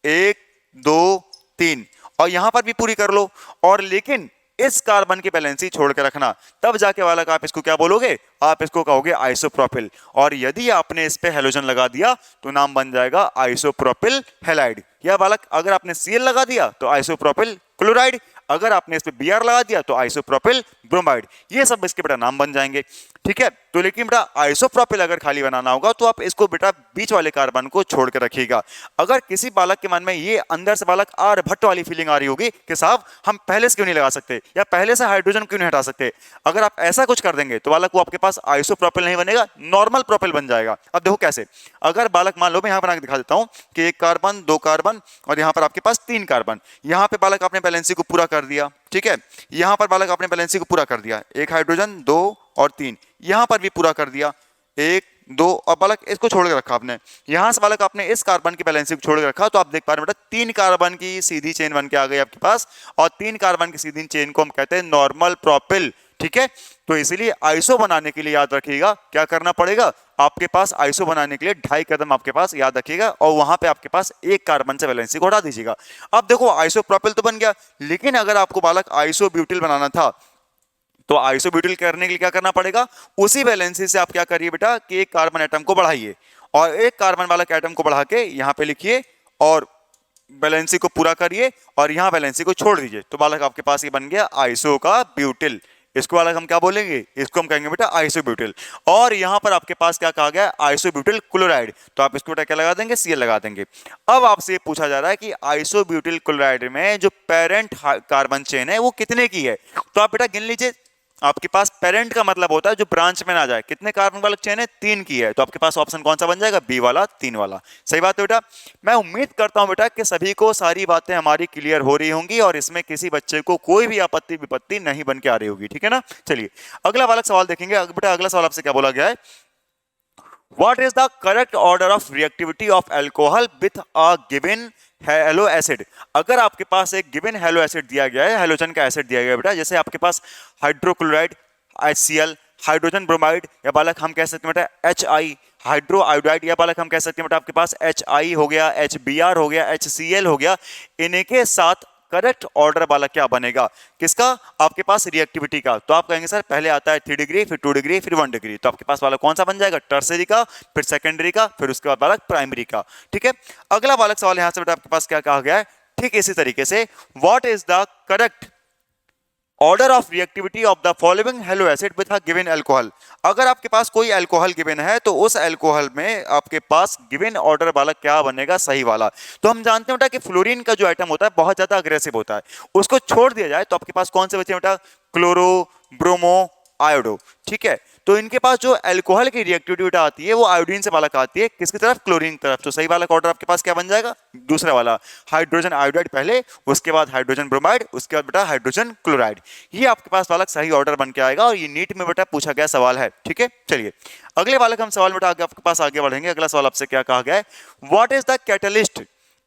1, 2, 3, और यहां पर भी पूरी कर लो। और लेकिन इस कार्बन की वैलेंसी छोड़ के रखना, तब जाके बालक आप इसको क्या बोलोगे, आप इसको कहोगे आइसोप्रोपिल। और यदि आपने इस पे हेलोजन लगा दिया तो नाम बन जाएगा आइसोप्रोपिल हैलाइड। या बालक अगर आपने Cl लगा दिया तो आइसोप्रोपिल क्लोराइड, अगर आपने इस पे Br लगा दिया तो आइसोप्रोपिल ब्रोमाइड। ये सब इसके बेटा नाम बन जाएंगे। ठीक है, तो लेकिन बेटा आइसोप्रोपिल अगर खाली बनाना होगा तो आप इसको बेटा बीच वाले कार्बन को छोड़ के रखिएगा। अगर किसी बालक के मन में ये अंदर से बालक आर्यभट्ट वाली फीलिंग आ रही होगी कि साहब हम पहले से क्यों नहीं लगा सकते, या पहले से हाइड्रोजन क्यों नहीं हटा सकते, अगर आप ऐसा कुछ कर देंगे तो बालक वो आपके पास आइसोप्रोपिल नहीं बनेगा, नॉर्मल प्रोपिल बन जाएगा। अब देखो कैसे, अगर बालक मान लो, मैं यहां बना के दिखा देता हूं कि 1 कार्बन, 2 कार्बन, और यहां पर आपके पास 3 कार्बन। यहां पे बालक आपने बैलेंसी को पूरा कर दिया। ठीक है, यहां पर बालक आपने बैलेंसी को पूरा कर दिया, 1 हाइड्रोजन, 2 और 3, यहां पर भी पूरा कर दिया, 1, 2, और बालक इसको छोड़ के रखा आपने। यहां से बालक आपने इस कार्बन की बैलेंसी को छोड़ के रखा, तो आप देख पा रहे हैं बेटा 3 कार्बन की सीधी चेन बन के आ गई आपके पास, और 3 कार्बन की सीधी चेन को हम कहते हैं नॉर्मल प्रोपिल। ठीक है, तो इसीलिए आइसो बनाने के लिए याद रखिएगा क्या करना पड़ेगा, आपके पास आइसो बनाने के लिए 2.5 कदम आपके पास याद रखिएगा, और वहां पे आपके पास 1 कार्बन से वैलेंसी को हटा दीजिएगा। अब देखो आइसोप्रोपिल तो बन गया, लेकिन अगर आपको बालक आइसोब्यूटिल बनाना था तो आइसोब्यूटिल करने के लिए क्या करना पड़ेगा, उसी वैलेंसी से आप क्या करिए बेटा कि 1 कार्बन एटम को बढ़ाइए, और 1 कार्बन वाला एटम को बढ़ा के यहां पे लिखिए और वैलेंसी को पूरा करिए, और यहां वैलेंसी को छोड़ दीजिए। तो बालक आपके पास ये बन गया आइसो का ब्यूटिल, इसको वाला हम क्या बोलेंगे, इसको हम कहेंगे बेटा आइसोब्यूटिल। और यहां पर आपके पास क्या कहा गया है, आइसोब्यूटिल क्लोराइड, तो आप इसको बेटा क्या लगा देंगे, Cl लगा देंगे। अब आपसे पूछा जा रहा है कि आइसोब्यूटिल क्लोराइड में जो पेरेंट कार्बन चेन है वो कितने की है, तो आप बेटा गिन लीजिए। आपके पास पेरेंट का मतलब होता है जो ब्रांच में ना जाए, कितने कार्बन वाला चेन है, 3 की है, तो आपके पास ऑप्शन कौन सा बन जाएगा, बी वाला, 3 वाला। सही बात है बेटा। मैं उम्मीद करता हूं बेटा कि सभी को सारी बातें हमारी क्लियर हो रही होंगी और इसमें किसी बच्चे को कोई भी आपत्ति विपत्ति नहीं बन के आ रही होगी, ठीक है ना। चलिए अगला वाला सवाल देखेंगे। बेटा अगला सवाल आपसे क्या बोला गया है, What is the correct order of reactivity of alcohol with a given hello acid. अगर आपके पास एक गिवन हेलो एसिड दिया गया है, हेलोजन का एसिड दिया गया है बेटा, जैसे आपके पास हाइड्रोक्लोराइड HCl, हाइड्रोजन ब्रोमाइड, या बालक हम कह सकते हैं बेटा HI, हाइड्रो आयोडाइड, या बालक हम कह सकते हैं बेटा आपके पास HI हो गया, HBr हो गया, HCl हो गया, इनके साथ करेक्ट ऑर्डर वाला क्या बनेगा, किसका, आपके पास रिएक्टिविटी का। तो आप कहेंगे सर पहले आता है 3 डिग्री, फिर 2 डिग्री, फिर 1 डिग्री, तो आपके पास वाला कौन सा बन जाएगा, टर्सरी का, फिर सेकेंडरी का, फिर उसके बाद बालक प्राइमरी का। ठीक है, अगला बालक सवाल यहां से बेटा आपके पास क्या कहा गया है, ठीक इसी तरीके से, what is the correct order of reactivity of the following hello acid with a given alcohol. अगर आपके पास कोई अल्कोहल गिवन है तो उस अल्कोहल में आपके पास गिवन ऑर्डर वाला क्या बनेगा, सही वाला। तो हम जानते हैं बेटा कि फ्लोरीन का जो आइटम होता है बहुत ज्यादा अग्रेसिव होता है, उसको छोड़ दिया जाए तो आपके पास कौन से बचे बेटा, क्लोरो, ब्रोमो, आयोडो। ठीक है, तो इनके पास जो अल्कोहल की रिएक्टिविटी बेटा आती है वो आयोडीन से बालक आती है, किसकी तरफ, क्लोरीन की तरफ। तो सही वाला ऑर्डर आपके पास क्या बन जाएगा, दूसरा वाला, हाइड्रोजन आयोडाइड पहले, उसके बाद हाइड्रोजन ब्रोमाइड, उसके बाद बेटा हाइड्रोजन क्लोराइड। ये आपके पास बालक सही ऑर्डर बन के आएगा और ये नीट में बेटा पूछा गया सवाल है। ठीक है, चलिए अगले बालक हम सवाल बेटा आगे आपके पास आगे बढ़ेंगे। अगला सवाल आपसे क्या कहा गया है, what is the catalyst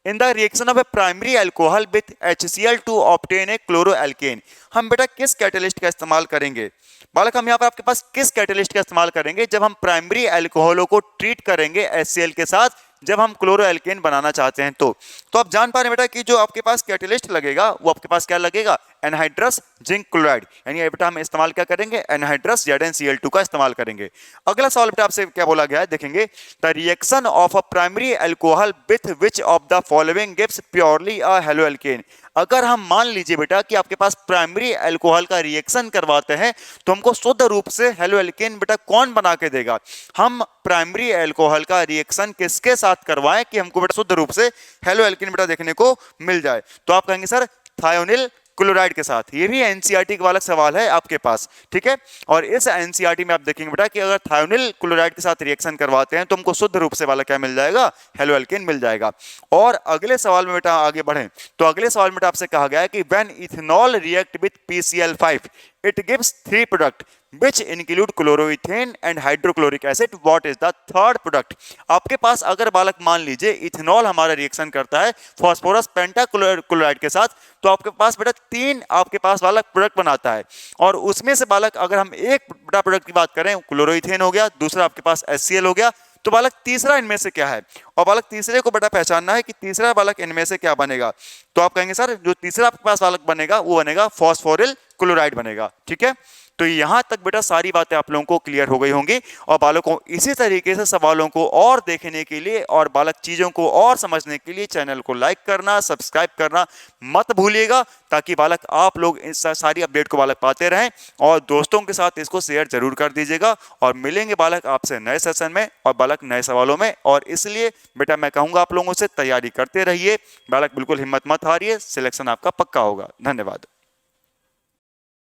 in the reaction of a primary alcohol with HCl to obtain a chloroalkane। हम बेटा किस कैटलिस्ट का इस्तेमाल करेंगे बालक, हम यहाँ पर आपके पास किस कैटलिस्ट का इस्तेमाल करेंगे जब हम प्राइमरी अल्कोहलों को ट्रीट करेंगे HCl के साथ, जब हम क्लोरोएल्केन बनाना चाहते हैं। तो आप जान पा रहे हैं बेटा कि जो आपके पास कैटलिस्ट लगेगा वो आपके पास क्या लगेगा, एनहाइड्रस जिंक क्लोराइड, यानी बेटा हम इस्तेमाल क्या करेंगे, एनहाइड्रस ZnCl2 का इस्तेमाल करेंगे। अगला सवाल बेटा आपसे क्या बोला गया है, देखेंगे, the reaction of a primary alcohol with which of the following gives purely a haloalkane. अगर हम मान लीजिए बेटा कि आपके पास प्राइमरी अल्कोहल का रिएक्शन करवाते हैं तो हमको शुद्ध रूप से हेलोएल्केन बेटा कौन बना के देगा, हम प्राइमरी अल्कोहल का रिएक्शन किसके साथ करवाएं कि हमको बेटा शुद्ध रूप से हेलोएल्केन बेटा देखने को मिल जाए। तो आप कहेंगे सर थायोनिल क्लोराइड के साथ। ये भी एनसीईआरटी वाला सवाल है आपके पास। ठीक है, और इस एनसीईआरटी में आप देखेंगे बेटा कि अगर थायोनिल क्लोराइड के साथ रिएक्शन करवाते हैं तो हमको शुद्ध रूप से वाला क्या मिल जाएगा, हेलोएल्केन मिल जाएगा। और अगले सवाल में बेटा आगे बढ़ें तो अगले सवाल में बेटा आपसे कहा गया है कि when ethanol react with PCl5 it gives 3 product which include chloroethane and hydrochloric acid, what is the third product। आपके पास अगर बालक मान लीजिए इथेनॉल हमारा रिएक्शन करता है फास्फोरस पेंटाक्लोराइड के साथ, तो आपके पास बेटा 3 आपके पास बालक प्रोडक्ट बनाता है, और उसमें से बालक अगर हम एक बड़ा प्रोडक्ट की बात करें, क्लोरोइथेन हो गया, दूसरा आपके पास HCl हो गया, तो बालक तीसरा इनमें से क्या है, और बालक तीसरे को बेटा पहचानना है कि तीसरा बालक इनमें से क्या बनेगा। तो आप कहेंगे सर जो तीसरा आपके पास बालक बनेगा वो बनेगा फॉस्फोरिल क्लोराइड बनेगा। ठीक है, तो यहां तक बेटा सारी बातें आप लोगों को क्लियर हो गई होंगी, और बालकों इसी तरीके से सवालों को और देखने के लिए और बालक चीजों को और समझने के लिए चैनल को लाइक करना, सब्सक्राइब करना मत भूलिएगा, ताकि बालक आप लोग इस सारी अपडेट को बालक पाते रहें, और दोस्तों के साथ इसको शेयर जरूर कर दीजिएगा। और मिलेंगे बालक आपसे नए सेशन में और बालक नए सवालों में, और इसलिए बेटा मैं कहूंगा आप लोगों से तैयारी करते रहिए बालक, बिल्कुल हिम्मत मत हारिए, सिलेक्शन आपका पक्का होगा। धन्यवाद।